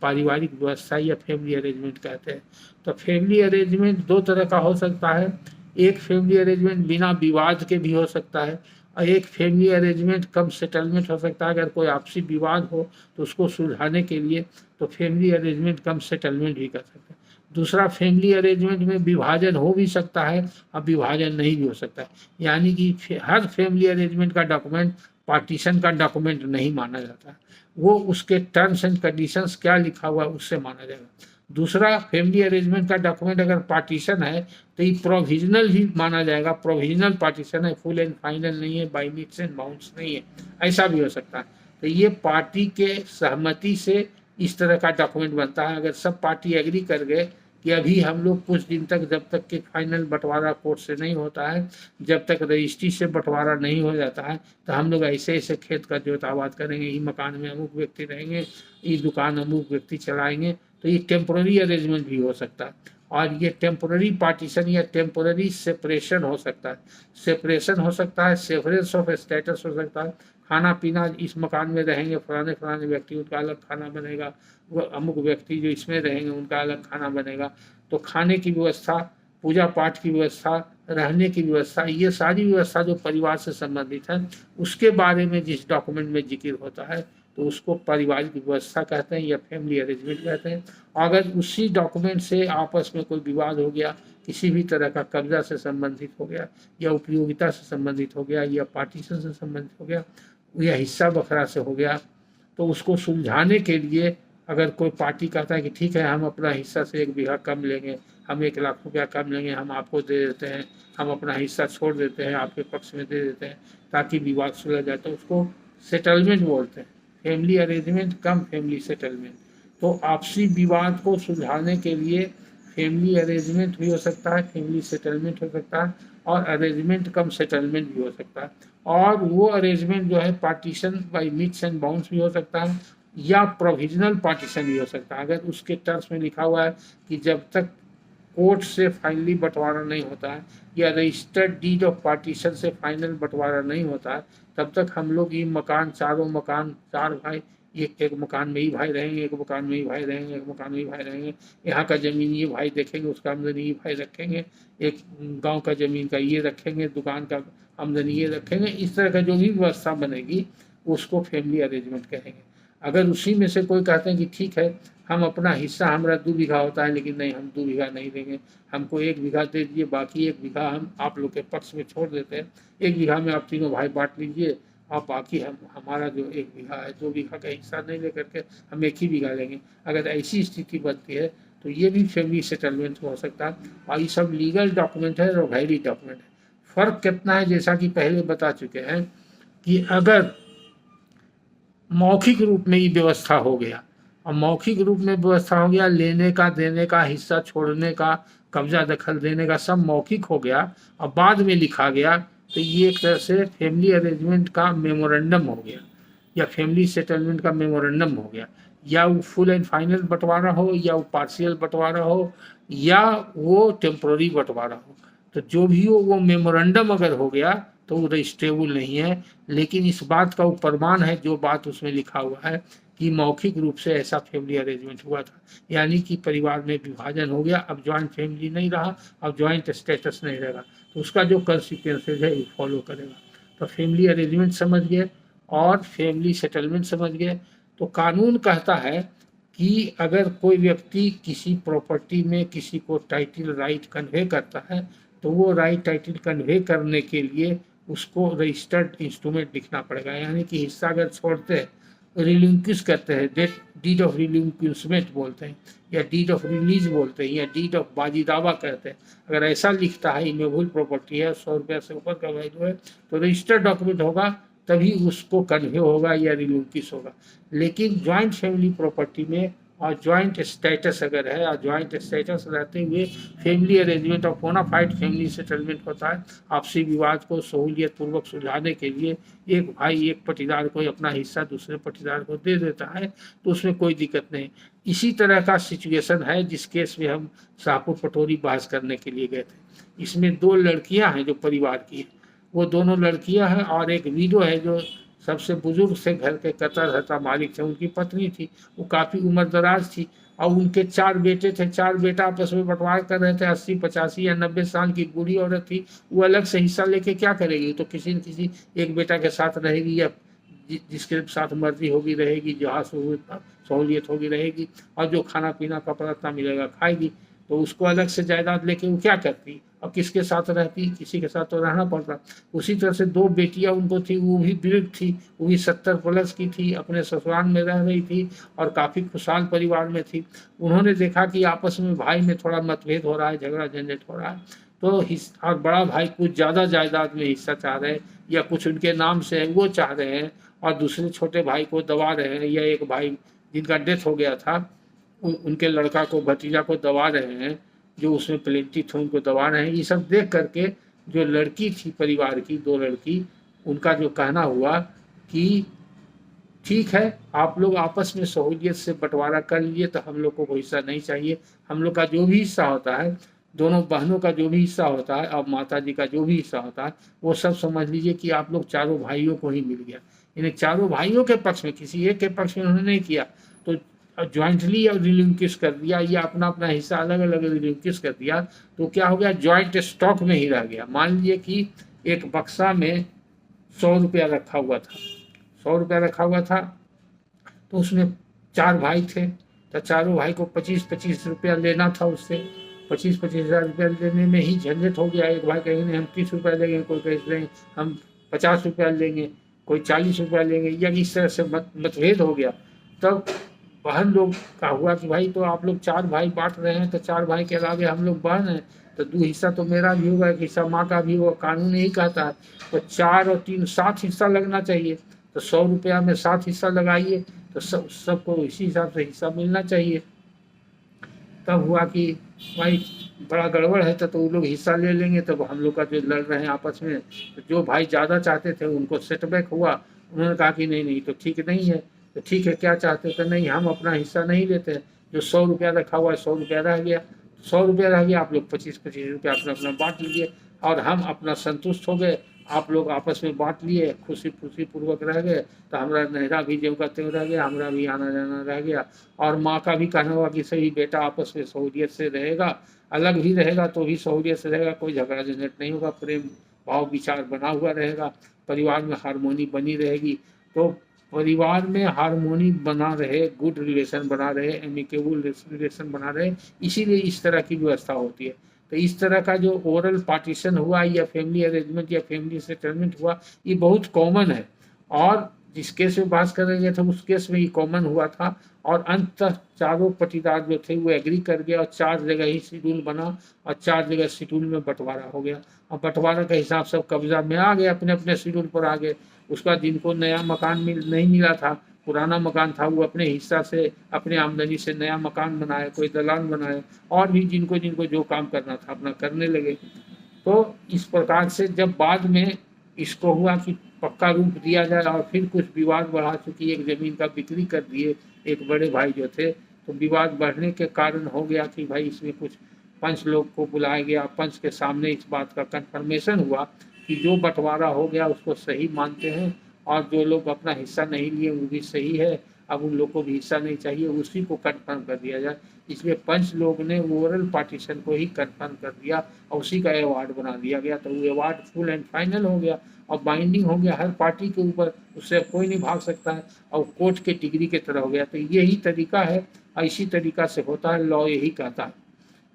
पारिवारिक व्यवस्था या फैमिली अरेंजमेंट कहते हैं। तो फैमिली अरेंजमेंट 2 तरह का हो सकता है। एक फैमिली अरेंजमेंट बिना विवाद के भी हो सकता है, और एक फैमिली अरेंजमेंट कम सेटलमेंट हो सकता है। अगर कोई आपसी विवाद हो तो उसको सुलझाने के लिए तो फैमिली अरेंजमेंट कम सेटलमेंट भी कर सकते हैं। दूसरा, फैमिली अरेंजमेंट में विभाजन हो भी सकता है और विभाजन नहीं भी हो सकता है, यानी कि हर फैमिली अरेंजमेंट का डॉक्यूमेंट पार्टीशन का डॉक्यूमेंट नहीं माना जाता, वो उसके टर्म्स एंड कंडीशंस क्या लिखा हुआ है उससे माना जाएगा। दूसरा, फैमिली अरेंजमेंट का डॉक्यूमेंट अगर पार्टीशन है तो ये प्रोविजनल ही माना जाएगा, प्रोविजनल पार्टीशन है, फुल एंड फाइनल नहीं है, बाई मीट्स एंड बाउंड्स नहीं है, ऐसा भी हो सकता है। तो ये पार्टी के सहमति से इस तरह का डॉक्यूमेंट बनता है। अगर सब पार्टी एग्री कर गए कि अभी हम लोग कुछ दिन तक, जब तक कि फाइनल बंटवारा कोर्ट से नहीं होता है, जब तक रजिस्ट्री से बंटवारा नहीं हो जाता है, तो हम लोग ऐसे ऐसे खेत का जोताबाद करेंगे, ये मकान में अमुक व्यक्ति रहेंगे, ये दुकान अमुक व्यक्ति चलाएंगे। तो ये टेम्पोररी अरेंजमेंट भी हो सकता है, और ये टेम्पोररी पार्टीशन या टेम्पोररी सेपरेशन हो सकता है। सेपरेशन हो सकता है, सेवरेंस ऑफ स्टेटस हो सकता है। खाना पीना, इस मकान में रहेंगे फलाने फलाने व्यक्ति, उनका अलग खाना बनेगा, वो अमुक व्यक्ति जो इसमें रहेंगे उनका अलग खाना बनेगा। तो खाने की व्यवस्था, पूजा पाठ की व्यवस्था, रहने की व्यवस्था, ये सारी व्यवस्था जो परिवार से संबंधित है उसके बारे में जिस डॉक्यूमेंट में जिक्र होता है तो उसको पारिवारिक व्यवस्था कहते हैं या फैमिली अरेंजमेंट कहते हैं। अगर उसी डॉक्यूमेंट से आपस में कोई विवाद हो गया, किसी भी तरह का कब्जा से संबंधित हो गया, या उपयोगिता से संबंधित हो गया, या पार्टीशन से संबंधित हो गया, या हिस्सा बखरा से हो गया, तो उसको सुलझाने के लिए अगर कोई पार्टी कहता है कि ठीक है हम अपना हिस्सा से 1 बीघा कम लेंगे, हम 1 लाख रुपया कम लेंगे, हम आपको दे देते हैं, हम अपना हिस्सा छोड़ देते हैं, आपके पक्ष में दे देते हैं ताकि विवाद सुलझ जाए, तो उसको सेटलमेंट बोलते हैं। फैमिली अरेंजमेंट कम फैमिली सेटलमेंट। तो आपसी विवाद को सुलझाने के लिए फैमिली अरेंजमेंट भी हो सकता है, फैमिली सेटलमेंट हो सकता है, और अरेंजमेंट कम सेटलमेंट भी हो सकता है। और वो अरेंजमेंट जो है partition by metes and bounds भी हो सकता है, या प्रोविजनल पार्टीशन भी हो सकता है। अगर उसके टर्म्स में लिखा हुआ है कि जब तक कोर्ट से फाइनली बंटवारा नहीं होता है या रजिस्टर्ड डीड ऑफ पार्टीशन से फाइनल बंटवारा नहीं होता है, तब तक हम लोग ये मकान, चारों मकान, 4 भाई एक मकान में ही भाई रहेंगे, एक मकान में ही भाई रहेंगे, एक मकान में ही भाई रहेंगे। यहाँ का जमीन ये भाई देखेंगे, उसका आमदनी ये भाई रखेंगे, एक गांव का जमीन का ये रखेंगे, दुकान का आमदनी ये रखेंगे। इस तरह का जो भी व्यवस्था बनेगी उसको फैमिली अरेंजमेंट कहेंगे। अगर उसी में से कोई कहते हैं कि ठीक है हम अपना हिस्सा, हमारा 2 बीघा होता है लेकिन नहीं, हम 2 बीघा नहीं देंगे, हमको 1 बीघा दे दीजिए, बाकी 1 बीघा हम आप लोग के पक्ष में छोड़ देते हैं, 1 बीघा में आप तीनों भाई बांट लीजिए, और बाकी हमारा जो 1 बीघा है, 2 बीघा का हिस्सा नहीं लेकर के हम 1 ही बीघा लेंगे। अगर ऐसी स्थिति बनती है तो ये भी फैमिली सेटलमेंट हो सकता है। और ये सब लीगल डॉक्यूमेंट है और वैलिड डॉक्यूमेंट है। फ़र्क कितना है, जैसा कि पहले बता चुके हैं कि अगर मौखिक रूप में ही व्यवस्था हो गया। और मौखिक रूप में व्यवस्था हो गया, लेने का, देने का, हिस्सा छोड़ने का, कब्जा दखल देने का, सब मौखिक हो गया और बाद में लिखा गया। तो ये एक तरह से फैमिली अरेंजमेंट का मेमोरेंडम हो गया या फैमिली सेटलमेंट का मेमोरेंडम हो गया। या वो फुल एंड फाइनल बंटवारा हो या वो पार्शियल बंटवारा हो या वो टेम्पोररी बंटवारा हो, तो जो भी हो वो मेमोरेंडम अगर हो गया तो वो रजिस्ट्रेबल नहीं है। लेकिन इस बात का वो प्रमाण है, जो बात उसमें लिखा हुआ है कि मौखिक रूप से ऐसा फैमिली अरेंजमेंट हुआ था, यानी कि परिवार में विभाजन हो गया, अब ज्वाइंट फैमिली नहीं रहा, अब ज्वाइंट स्टेटस नहीं रहेगा, तो उसका जो कंसिक्वेंसेज है वो फॉलो करेगा। तो फैमिली अरेंजमेंट समझ गए और फैमिली सेटलमेंट समझ गए। तो कानून कहता है कि अगर कोई व्यक्ति किसी प्रॉपर्टी में किसी को टाइटल राइट कन्वे करता है, तो वो राइट टाइटल कन्वे करने के लिए उसको रजिस्टर्ड इंस्ट्रूमेंट लिखना पड़ेगा। यानी कि हिस्सा अगर छोड़ते हैं, रिलिंक्विश करते हैं, डीड ऑफ रिलिंक्विशमेंट बोलते हैं या डीड ऑफ रिलीज बोलते हैं या डीड ऑफ बाजी दावा कहते हैं, अगर ऐसा लिखता है इमेबल प्रॉपर्टी है, 100 रुपया से ऊपर का वैल्यू है, तो रजिस्टर्ड डॉक्यूमेंट होगा, तभी उसको कन्वे होगा या रिलिंक्विश होगा। लेकिन ज्वाइंट फैमिली प्रॉपर्टी में और ज्वाइंट स्टेटस अगर है और ज्वाइंट स्टेटस रहते हुए फैमिली अरेंजमेंट और बोनाफाइड फैमिली सेटलमेंट होता है। आपसी विवाद को सहूलियत पूर्वक सुलझाने के लिए एक भाई एक पटीदार को अपना हिस्सा दूसरे पटीदार को दे देता है, तो उसमें कोई दिक्कत नहीं। इसी तरह का सिचुएशन है जिस केस में हम शाहपुर पटोरी बहस करने के लिए गए थे। इसमें 2 लड़कियां हैं जो परिवार की है, वो दोनों लड़कियां हैं और एक वीडो है जो सबसे बुजुर्ग से घर के कतर धर्ता मालिक थे, उनकी पत्नी थी, वो काफ़ी उम्र दराज थी और उनके 4 बेटे थे। 4 बेटा आपस में बंटवारा कर रहे थे। 80, 85 या 90 साल की बूढ़ी औरत थी, वो अलग से हिस्सा लेके क्या करेगी? तो किसी न किसी एक बेटा के साथ रहेगी या जिसके साथ मर्जी होगी रहेगी, जहाँ सहूलियत होगी रहेगी, और जो खाना पीना कपड़ा इतना मिलेगा खाएगी। तो उसको अलग से जायदाद लेके वो क्या करती और किसके साथ रहती? किसी के साथ तो रहना पड़ता। उसी तरह से 2 बेटियां उनको थी, वो भी वृद्ध थी, वो भी 70 प्लस की थी, अपने ससुराल में रह रही थी और काफ़ी खुशहाल परिवार में थी। उन्होंने देखा कि आपस में भाई में थोड़ा मतभेद हो रहा है, झगड़ा झंझट हो रहा है, तो और बड़ा भाई कुछ ज़्यादा जायदाद में हिस्सा चाह रहे हैं या कुछ उनके नाम से है वो चाह रहे हैं, और दूसरे छोटे भाई को दबा रहे हैं, या एक भाई जिनका डेथ हो गया था उनके लड़का को, भतीजा को दबा रहे हैं, जो उसमें प्लेंटी थे उनको दबा रहे हैं। ये सब देख करके जो लड़की थी परिवार की, 2 लड़की, उनका जो कहना हुआ कि ठीक है, आप लोग आपस में सहूलियत से बंटवारा कर लीजिए, तो हम लोग को कोई हिस्सा नहीं चाहिए। हम लोग का जो भी हिस्सा होता है, दोनों बहनों का जो भी हिस्सा होता है और माता जी का जो भी हिस्सा होता है, वो सब समझ लीजिए कि आप लोग चारों भाइयों को ही मिल गया। इन्हें चारों भाइयों के पक्ष में, किसी एक के पक्ष में उन्होंने नहीं किया, तो ज्वाइंटली अब रिलिंक्विश कर दिया या अपना अपना हिस्सा अलग अलग रिलिंक्विश कर दिया, तो क्या हो गया? ज्वाइंट स्टॉक में ही रह गया। मान लीजिए कि एक बक्सा में 100 रुपया रखा हुआ था, 100 रुपया रखा हुआ था, तो उसमें 4 भाई थे, तो चारों भाई को 25-25 रुपया लेना था उससे। 25-25 हज़ार रुपया लेने में ही झंझट हो गया। एक भाई कहेंगे हम 30 रुपया लेंगे, कोई कहेंगे हम 50 रुपया लेंगे, कोई 40 रुपया लेंगे, या इस तरह से मतभेद हो गया। तब बहन लोग का हुआ कि भाई तो आप लोग 4 भाई बांट रहे हैं, तो 4 भाई के अलावे हम लोग बहन हैं, तो 2 हिस्सा तो मेरा भी होगा, एक हिस्सा माँ का भी होगा, कानून यही कहता है। तो 4 और 3 7 हिस्सा लगना चाहिए, तो 100 रुपया में 7 हिस्सा लगाइए, तो सबको इसी हिसाब से हिस्सा मिलना चाहिए। तब हुआ कि भाई बड़ा गड़बड़ है, तो वो लोग हिस्सा ले लेंगे, तब हम लोग का जो लड़ रहे हैं आपस में, तो जो भाई ज़्यादा चाहते थे उनको सेटबैक हुआ। उन्होंने कहा कि नहीं नहीं, तो ठीक नहीं है। तो ठीक है, क्या चाहते थे? नहीं, हम अपना हिस्सा नहीं लेते हैं, जो 100 रुपया रखा हुआ है 100 रुपया रह गया, 100 रुपया रह गया, आप लोग 25-25 रुपया अपना अपना बांट लीजिए, और हम अपना संतुष्ट हो गए। आप लोग आपस में बांट लिए, खुशी खुशी पूर्वक रह गए, तो हमारा नहरा भी ज्यों का त्यों रह गया, हमारा भी आना जाना रह गया। और माँ का भी कहना हुआ कि सही बेटा आपस में सहूलियत से रहेगा, अलग भी रहेगा तो भी सहूलियत से रहेगा, कोई झगड़ा झंझट नहीं होगा, प्रेम भाव विचार बना हुआ रहेगा, परिवार में हारमोनी बनी रहेगी। तो परिवार में हारमोनी बना रहे, गुड रिलेशन बना रहे, एमिकेबल रिलेशन बना रहे, इसीलिए इस तरह की व्यवस्था होती है। तो इस तरह का जो ओरल पार्टीशन हुआ या फैमिली अरेंजमेंट या फैमिली सेटलमेंट हुआ, ये बहुत कॉमन है। और जिस केस में बात कर रहे थे उस केस में ये कॉमन हुआ था, और अंततः चारों पटीदार जो थे वो एग्री कर गया, और 4 जगह ही शेड्यूल बना, और 4 जगह शेड्यूल में बंटवारा हो गया, और बंटवारा का हिसाब सब कब्जा में आ गए, अपने अपने शेड्यूल पर आ गए। उसका जिनको नया मकान नहीं मिला था पुराना मकान था वो अपने हिस्सा से, अपने आमदनी से नया मकान बनाए, कोई दलान बनाए, और भी जिनको जिनको जो काम करना था अपना करने लगे। तो इस प्रकार से जब बाद में इसको हुआ कि पक्का रूप दिया जाए, और फिर कुछ विवाद बढ़ा, चूंकि एक जमीन का बिक्री कर दिए एक बड़े भाई जो थे, तो विवाद बढ़ने के कारण हो गया कि भाई इसमें कुछ पंच लोग को बुलाया गया, पंच के सामने इस बात का कंफर्मेशन हुआ कि जो बंटवारा हो गया उसको सही मानते हैं, और जो लोग अपना हिस्सा नहीं लिए वो भी सही है, अब उन लोग को भी हिस्सा नहीं चाहिए, उसी को कंफर्म कर दिया जाए। इसलिए पंच लोग ने ओरल पार्टीशन को ही कंफर्म कर दिया और उसी का अवार्ड बना दिया गया। तो वो अवार्ड फुल एंड फाइनल हो गया और बाइंडिंग हो गया हर पार्टी के ऊपर, उससे कोई नहीं भाग सकता है, और कोर्ट के डिग्री की तरह हो गया। तो यही तरीका है, इसी तरीका से होता है, लॉ यही कहता है।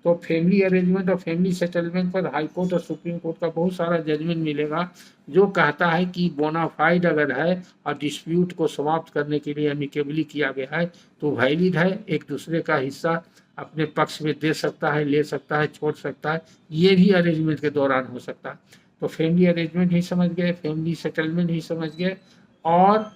तो फैमिली अरेंजमेंट और फैमिली सेटलमेंट पर हाई कोर्ट और सुप्रीम कोर्ट का बहुत सारा जजमेंट मिलेगा, जो कहता है कि बोनाफाइड अगर है और डिस्प्यूट को समाप्त करने के लिए एमिकेबली किया गया है तो वैलिड है, एक दूसरे का हिस्सा अपने पक्ष में दे सकता है, ले सकता है, छोड़ सकता है, ये भी अरेंजमेंट के दौरान हो सकता है। तो फैमिली अरेंजमेंट ही समझ गए, फैमिली सेटलमेंट ही समझ गए, और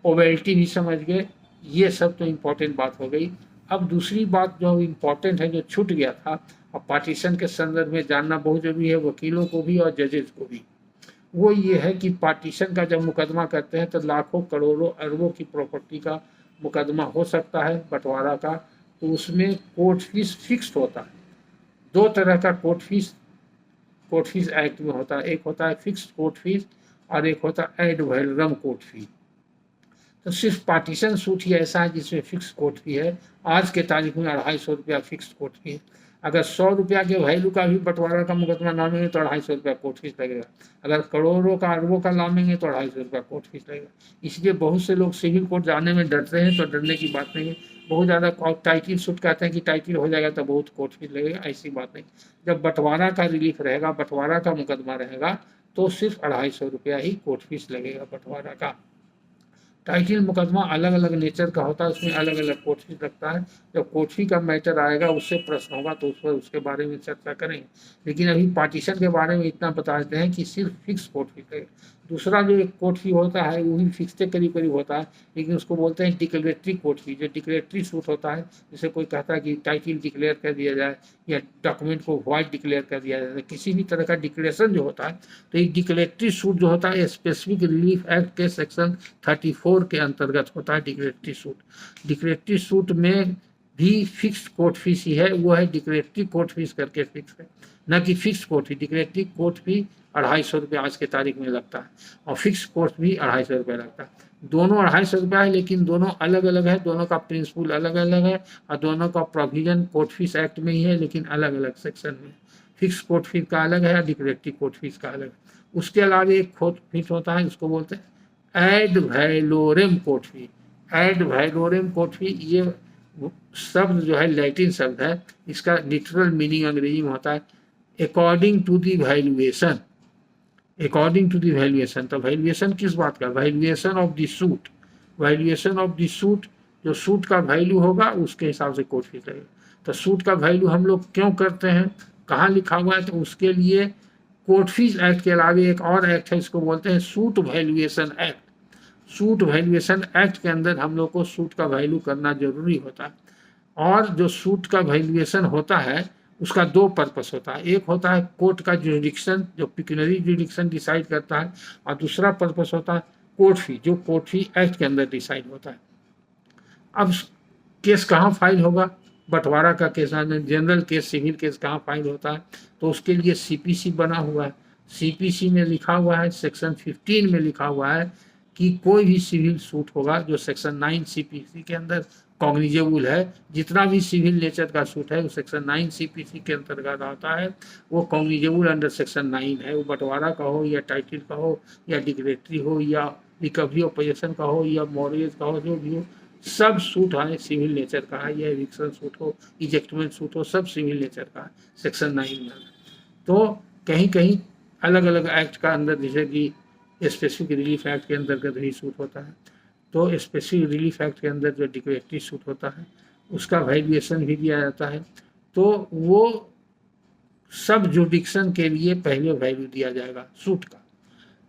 ओवेल्टी भी समझ गए। ये सब तो इम्पोर्टेंट बात हो गई। अब दूसरी बात जो इम्पोर्टेंट है, जो छूट गया था, और पार्टीशन के संदर्भ में जानना बहुत जरूरी है वकीलों को भी और जजेस को भी, वो ये है कि पार्टीशन का जब मुकदमा करते हैं तो लाखों करोड़ों अरबों की प्रॉपर्टी का मुकदमा हो सकता है, बंटवारा का। तो उसमें कोर्ट फीस फिक्स्ड होता है। दो तरह का कोर्ट फीस एक्ट में होता है, एक होता है फिक्स्ड कोर्ट फीस और एक होता है एड वैलोरम कोर्ट फीस। तो सिर्फ पार्टीशन सूट ही ऐसा है जिसमें फिक्स कोर्ट फी है। आज के तारीख में 250 रुपया फिक्स कोर्ट फी है। अगर 100 रुपया के वैल्यू का भी बंटवारा का मुकदमा नामेंगे तो 250 रुपया कोर्ट फीस लगेगा। अगर करोड़ों का अरबों का नामेंगे तो 250 रुपया कोर्ट फीस लगेगा। इसलिए बहुत से लोग सिविल कोर्ट जाने में डरते हैं, तो डरने की बात नहीं है। बहुत ज़्यादा टाइटिल सूट कहते हैं कि टाइटिल हो जाएगा तो बहुत कोर्ट फीस लगेगा, ऐसी बात नहीं। जब बंटवारा का रिलीफ रहेगा, बंटवारा का मुकदमा रहेगा, तो सिर्फ 250 रुपया ही कोर्ट फीस लगेगा बंटवारा का। टाइटल मुकदमा अलग अलग नेचर का होता है, उसमें अलग अलग कोर्ट फी लगता है। जब कोर्ट फी का मैटर आएगा, उससे प्रश्न होगा तो उस पर उसके बारे में चर्चा करेंगे। लेकिन अभी पार्टीशन के बारे में इतना बता देते हैं कि सिर्फ फिक्स कोर्ट फी लगेगा। दूसरा जो एक कोर्ट फी होता है वो भी फिक्स के करीब करीब होता है, लेकिन उसको बोलते हैं डिक्लेरेटरी कोर्ट फी। जो डिक्लेरेटरी सूट होता है, जैसे कोई कहता है कि टाइटल डिक्लेयर कर दिया जाए या डॉक्यूमेंट को वाइड डिक्लेयर कर दिया जाए, किसी भी तरह का डिक्लेरेशन जो होता है, तो ये डिक्लेरेटरी सूट जो होता है स्पेसिफिक रिलीफ एक्ट के सेक्शन 34 के अंतर्गत होता है डिक्लेरेटरी सूट। डिक्लेरेटरी सूट में भी फिक्स्ड कोर्ट फीस ही है, वो है डिक्लेरेटरी कोर्ट फीस करके फिक्स है, न कि fix court fee. Declaratory court fee 250 रुपये आज के तारीख में लगता है, और फिक्स कोर्ट भी 250 रुपये लगता है। दोनों 250 रुपया है, लेकिन दोनों अलग अलग है, दोनों का प्रिंसिपल अलग अलग है, और दोनों का प्रोविजन कोर्ट फीस एक्ट में ही है, लेकिन अलग अलग सेक्शन में। फिक्स कोर्ट फीस का अलग है, डिक्लेरेटरी कोर्ट फीस का अलग है। उसके अलावा एक कोर्ट फीस होता है, उसको बोलते हैं ad valorem court fee. Ad valorem court fee, ये शब्द जो है लैटिन शब्द है, इसका लिटरल मीनिंग अंग्रेजी में होता है according to the valuation. According to the valuation, तो वैल्यूएशन किस बात का? Valuation of the suit. Valuation of the suit, जो सूट का वैल्यू होगा उसके हिसाब से कोर्ट फीस लगेगा। तो सूट का वैल्यू हम लोग क्यों करते हैं, कहाँ लिखा हुआ है, तो उसके लिए कोर्ट फीस एक्ट के अलावा एक और एक्ट है, इसको बोलते हैं suit valuation act. Suit valuation act के अंदर हम लोग को सूट का वैल्यू करना जरूरी होता है। और जो सूट का वैल्यूएशन होता है उसका दो पर्पस होता है। एक होता है कोर्ट का जुरिडिक्शन, जो पिक्यूनरी जुरिडिक्शन डिसाइड करता है, और दूसरा पर्पस होता है कोर्ट फी, जो कोर्ट फी एक्ट के अंदर डिसाइड होता है। अब केस कहाँ फाइल होगा? बंटवारा का case, general case, civil case कहाँ फाइल होता है? तो उसके लिए सीपीसी बना हुआ है। सीपीसी में लिखा हुआ है, सेक्शन 15 में लिखा हुआ है कि कोई भी सिविल सूट होगा जो सेक्शन 9 सीपीसी के अंदर कॉग्निजेबल है, जितना भी सिविल नेचर का सूट है वो सेक्शन 9 सीपीसी के अंतर्गत आता है, वो कॉग्निजेबल अंडर सेक्शन 9 है। वो बंटवारा का हो या टाइटल का हो या डिक्लेरेटरी हो या रिकवरी ऑफ पोजेशन का हो या मॉर्गेज का हो, जो भी हो, सब सूट है सिविल नेचर का है। या एविक्शन सूट हो, इजेक्टमेंट सूट हो, सब सिविल नेचर का है, सेक्शन 9 में। तो कहीं कहीं अलग अलग एक्ट का अंदर, जैसे कि स्पेसिफिक रिलीफ एक्ट के अंतर्गत भी सूट होता है, तो स्पेसिफिक रिलीफ एक्ट के अंदर जो डिक्लेरेटरी सूट होता है उसका वैल्यूएशन भी दिया जाता है। तो वो सब जुडिक्शन के लिए पहले वैल्यू दिया जाएगा सूट का।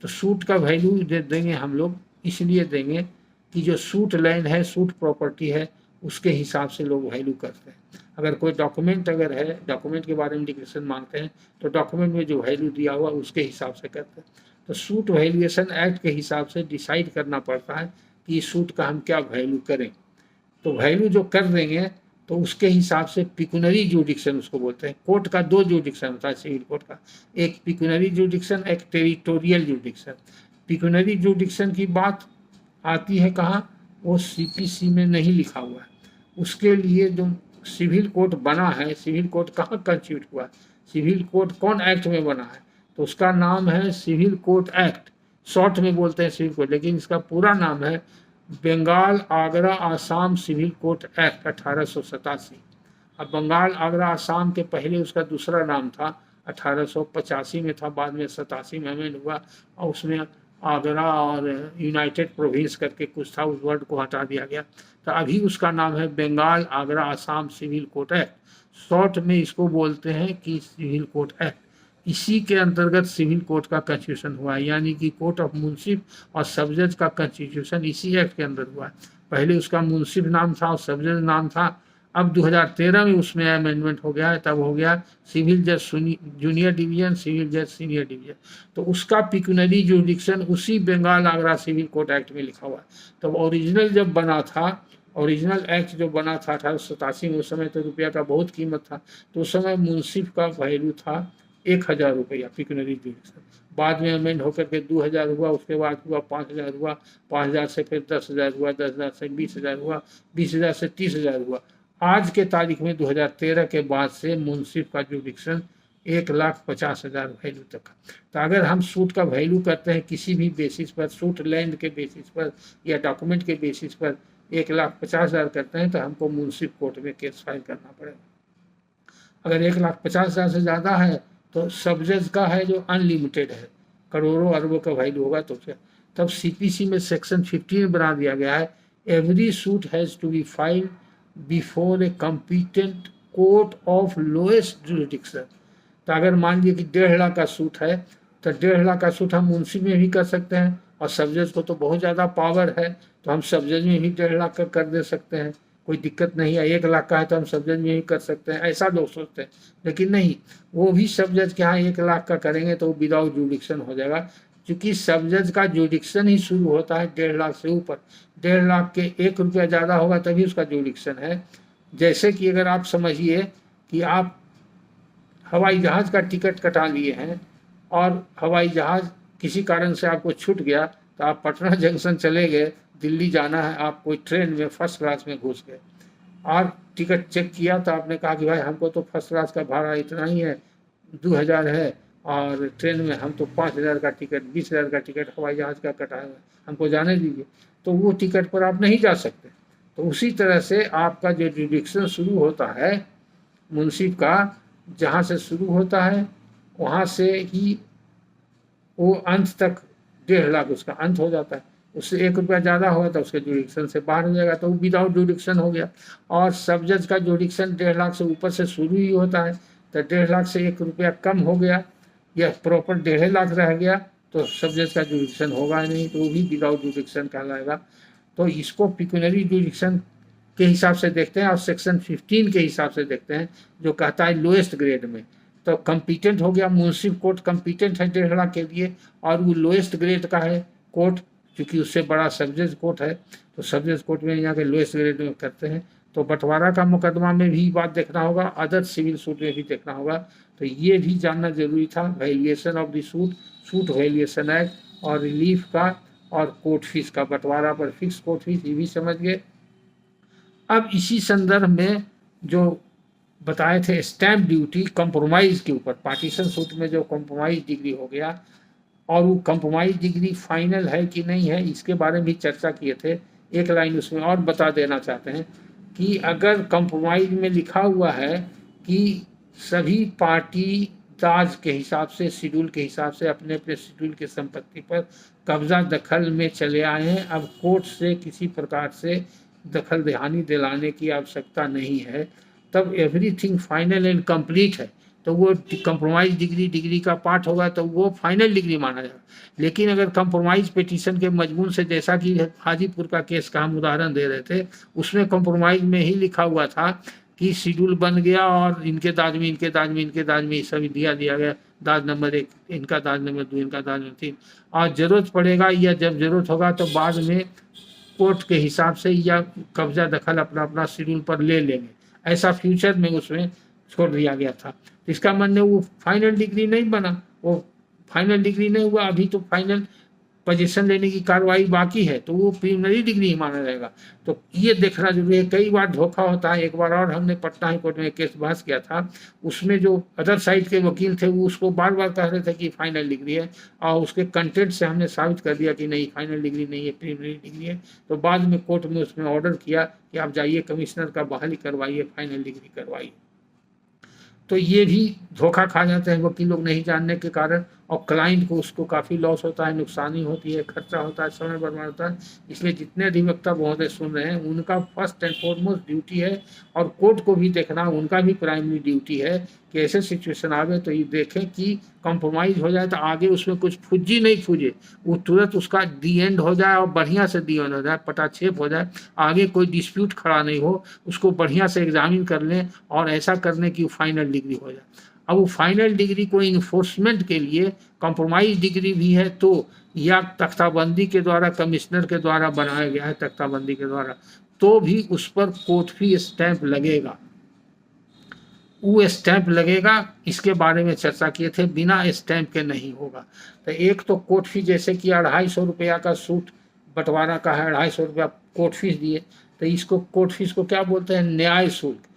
तो सूट का वैल्यू देंगे हम लोग, इसलिए देंगे कि जो सूट लैंड है, सूट प्रॉपर्टी है, उसके हिसाब से लोग वैल्यू करते हैं। अगर कोई डॉक्यूमेंट अगर है, डॉक्यूमेंट के बारे में डिक्लेरेशन मांगते हैं, तो डॉक्यूमेंट में जो वैल्यू दिया हुआ उसके हिसाब से करते हैं। तो सूट वैल्यूएशन एक्ट के हिसाब से डिसाइड करना पड़ता है कि सूट का हम क्या वैल्यू करें। तो वैल्यू जो कर देंगे तो उसके हिसाब से पिक्यूनरी जुडिक्शन उसको बोलते हैं। कोर्ट का दो जुडिक्शन होता है सिविल कोर्ट का, एक पिक्यूनरी जुडिक्शन, एक टेरिटोरियल जुडिक्शन। पिक्यूनरी जुडिक्शन की बात आती है कहाँ, वो सीपीसी में नहीं लिखा हुआ है। उसके लिए जो सिविल कोर्ट बना है, सिविल कोर्ट कहाँ कंस्टिट्यूट हुआ, सिविल कोर्ट कौन एक्ट में बना है, तो उसका नाम है सिविल कोर्ट एक्ट। शॉर्ट में बोलते हैं सिविल कोर्ट, लेकिन इसका पूरा नाम है Bengal Agra Assam civil court act 1887। अब बंगाल आगरा आसाम के पहले उसका दूसरा नाम था, 1885 में था, बाद में 87 में अमेंड हुआ और उसमें आगरा और यूनाइटेड प्रोविंस करके कुछ था, उस वर्ड को हटा दिया गया। तो अभी उसका नाम है Bengal Agra Assam civil court act. Short में इसको बोलते हैं कि सिविल कोर्ट एक्ट। इसी के अंतर्गत सिविल कोर्ट का कंस्टिट्यूशन हुआ है, यानी कि कोर्ट ऑफ मुंसिफ और सब जज का कंस्टिट्यूशन इसी एक्ट के अंदर हुआ है। पहले उसका मुंसिफ नाम था और सब जज नाम था। अब 2013 में उसमें अमेंडमेंट हो गया है, तब हो गया सिविल जज जूनियर डिवीजन, सिविल जज सीनियर डिवीजन। तो उसका पिक्यूनरी जुडिक्शन उसी Bengal Agra civil court act में लिखा हुआ है। तो ओरिजिनल जब बना था, ओरिजिनल एक्ट जो बना था 1887 में, उस समय तो रुपया का बहुत कीमत था, तो उस समय मुंसिफ का वैल्यू था 1000 रुपया पिक्यूनरी जुडिक्शन। बाद में अमेंड होकर के 2000 हुआ, उसके बाद हुआ 5000 हुआ, 5000 से फिर 10,000 हुआ, 10,000 से 20,000 हुआ, 20,000 से 30,000 हुआ। आज के तारीख में 2013 के बाद से मुंसिफ का जुडिक्शन 1,50,000 वैल्यू तक। तो अगर हम सूट का वैल्यू करते हैं किसी भी बेसिस पर, सूट लैंड के बेसिस पर या डॉक्यूमेंट के बेसिस पर 1,50,000 करते हैं, तो हमको मुंसिफ कोर्ट में केस फाइल करना पड़ेगा। अगर 1,50,000 से ज़्यादा है तो सब जज का है जो अनलिमिटेड है, करोड़ों अरबों का वैल्यू होगा तो क्या। तब सीपीसी में सेक्शन 15 बना दिया गया है, every suit has to be filed before a competent court of lowest jurisdiction. तो अगर मान लीजिए कि 1.5 लाख का सूट है, तो 1.5 लाख का सूट हम मुंशी में भी कर सकते हैं, और सब जज को तो बहुत ज़्यादा पावर है, तो हम सब जज में भी 1.5 लाख का कर दे सकते हैं, कोई दिक्कत नहीं है। 1 लाख का है तो हम सब जज में ही कर सकते हैं, ऐसा लोग सोचते हैं। लेकिन नहीं, वो भी सब जज के यहाँ 1 लाख का करेंगे तो विदाउट जुडिक्शन हो जाएगा, क्योंकि सब जज का जुडिक्शन ही शुरू होता है 1.5 लाख से ऊपर। 1.5 लाख के 1 रुपया ज़्यादा होगा तभी उसका जुडिक्शन है। जैसे कि अगर आप समझिए कि आप हवाई जहाज़ का टिकट कटा लिए हैं और हवाई जहाज़ किसी कारण से आपको छूट गया, तो आप पटना जंक्शन चले गए, दिल्ली जाना है, आप कोई ट्रेन में फर्स्ट क्लास में घुस गए और टिकट चेक किया तो आपने कहा कि भाई हमको तो फर्स्ट क्लास का भाड़ा इतना ही है, 2,000 है, और ट्रेन में हम तो 5,000 का टिकट, 20,000 का टिकट हवाई जहाज़ का कटा है, हमको जाने दीजिए, तो वो टिकट पर आप नहीं जा सकते। तो उसी तरह से आपका जो जुडिक्शन शुरू होता है मुंसिफ का, जहाँ से शुरू होता है वहाँ से ही वो अंत तक 1.5 लाख उसका अंत हो जाता है। उससे 1 रुपया ज़्यादा होगा तो उसके जुडिक्शन से बाहर हो जाएगा, तो वो विदाउट जुडिक्शन हो गया। और सब जज का जुडिक्शन 1.5 लाख से ऊपर से शुरू ही होता है, तो 1.5 लाख से 1 रुपया कम हो गया या प्रॉपर 1.5 लाख रह गया तो सब जज का जुडिक्शन होगा ही नहीं, तो वो भी विदाउट जुडिक्शन कहलाएगा। तो इसको पिक्यूनरी जुडिक्शन के हिसाब से देखते हैं और सेक्शन 15 के हिसाब से देखते हैं, जो कहता है लोएस्ट ग्रेड में। तो कम्पिटेंट हो गया, मुंसिफ कोर्ट कम्पिटेंट है 1.5 लाख के लिए, और वो लोएस्ट ग्रेड का है कोर्ट, क्योंकि उससे बड़ा सब जज कोर्ट है, तो सब जज कोर्ट में यहाँ के लोएस्ट ग्रेड में करते हैं। तो बंटवारा का मुकदमा में भी बात देखना होगा, अदर सिविल सूट में भी देखना होगा। तो ये भी जानना जरूरी था, valuation of the suit, suit valuation act और रिलीफ का और कोर्ट फीस का, बंटवारा पर फिक्स कोर्ट फीस, ये भी समझ गए। अब इसी संदर्भ में जो बताए थे स्टैंप ड्यूटी कंप्रोमाइज़ के ऊपर, पार्टीशन सूट में जो कंप्रोमाइज़ डिग्री हो गया, और वो कंप्रोमाइज़ डिग्री फाइनल है कि नहीं है, इसके बारे में भी चर्चा किए थे। एक लाइन उसमें और बता देना चाहते हैं कि अगर कंप्रोमाइज़ में लिखा हुआ है कि सभी पार्टी दाज के हिसाब से, शेड्यूल के हिसाब से अपने अपने शेड्यूल की संपत्ति पर कब्जा दखल में चले आए हैं, अब कोर्ट से किसी प्रकार से दखल दहानी दिलाने की आवश्यकता नहीं है, तब एवरीथिंग फाइनल एंड कंप्लीट है, तो वो कंप्रोमाइज डिग्री का पार्ट होगा, तो वो फाइनल डिग्री माना जाएगा। लेकिन अगर कंप्रोमाइज पिटीशन के मजमून से, जैसा कि हाजीपुर का केस का हम उदाहरण दे रहे थे, उसमें कंप्रोमाइज में ही लिखा हुआ था कि शेड्यूल बन गया और इनके दाज में सब दिया गया, दाज नंबर 1 इनका, दाज नंबर 2 इनका, दाज नंबर 3, और जरूरत पड़ेगा या जब जरूरत होगा तो बाद में कोर्ट के हिसाब से या कब्जा दखल अपना अपना शेड्यूल पर ले लेंगे, ऐसा फ्यूचर में उसमें छोड़ दिया गया था। इसका मानने वो फाइनल डिग्री नहीं बना, वो फाइनल डिग्री नहीं हुआ, अभी तो फाइनल पोजीशन लेने की कार्रवाई बाकी है, तो वो प्रीलिमिनरी डिग्री ही माना जाएगा। तो ये देखना जरूरी है। कई बार धोखा होता है। एक बार और हमने पटना हाई कोर्ट में केस बहस किया था, उसमें जो अदर साइड के वकील थे वो उसको बार बार कह रहे थे कि फाइनल डिग्री है, और उसके कंटेंट से हमने साबित कर दिया कि नहीं, फाइनल डिग्री नहीं है, प्रीलिमिनरी डिग्री है। तो बाद में कोर्ट में उसमें ऑर्डर किया कि आप जाइए कमिश्नर का बहाली करवाइए, फाइनल डिग्री करवाइए। तो ये भी धोखा खा जाते हैं वकील लोग नहीं जानने के कारण, और क्लाइंट को उसको काफ़ी लॉस होता है, नुकसानी होती है, खर्चा होता है, समय बर्बाद होता है। इसलिए जितने अधिवक्ता महोदय सुन रहे हैं, उनका फर्स्ट एंड फॉरमोस्ट ड्यूटी है, और कोर्ट को भी देखना उनका भी प्राइमरी ड्यूटी है कि ऐसे सिचुएशन आवे तो ये देखें कि कंप्रोमाइज़ हो जाए तो आगे उसमें कुछ फुज्जी नहीं फूजे, वो तुरंत उसका दी एंड हो जाए और बढ़िया से दी एंड हो जाए, पटाक्षेप हो जाए, आगे कोई डिस्प्यूट खड़ा नहीं हो, उसको बढ़िया से एग्जामिन कर लें और ऐसा करने की फाइनल डिग्री हो जाए। अब वो फाइनल डिग्री को इन्फोर्समेंट के लिए कंप्रोमाइज डिग्री भी है, तो या तख्ताबंदी के द्वारा, कमिश्नर के द्वारा बनाया गया है तख्ताबंदी के द्वारा, तो भी उस पर कोर्ट फी स्टैंप लगेगा, वो स्टैंप लगेगा। इसके बारे में चर्चा किए थे, बिना स्टैंप के नहीं होगा। तो एक तो कोर्ट फी, जैसे कि 250 रुपया का सूट बंटवारा का है, 250 रुपया कोर्ट फीस दिए, तो इसको कोर्ट फीस को क्या बोलते हैं? न्याय शुल्क।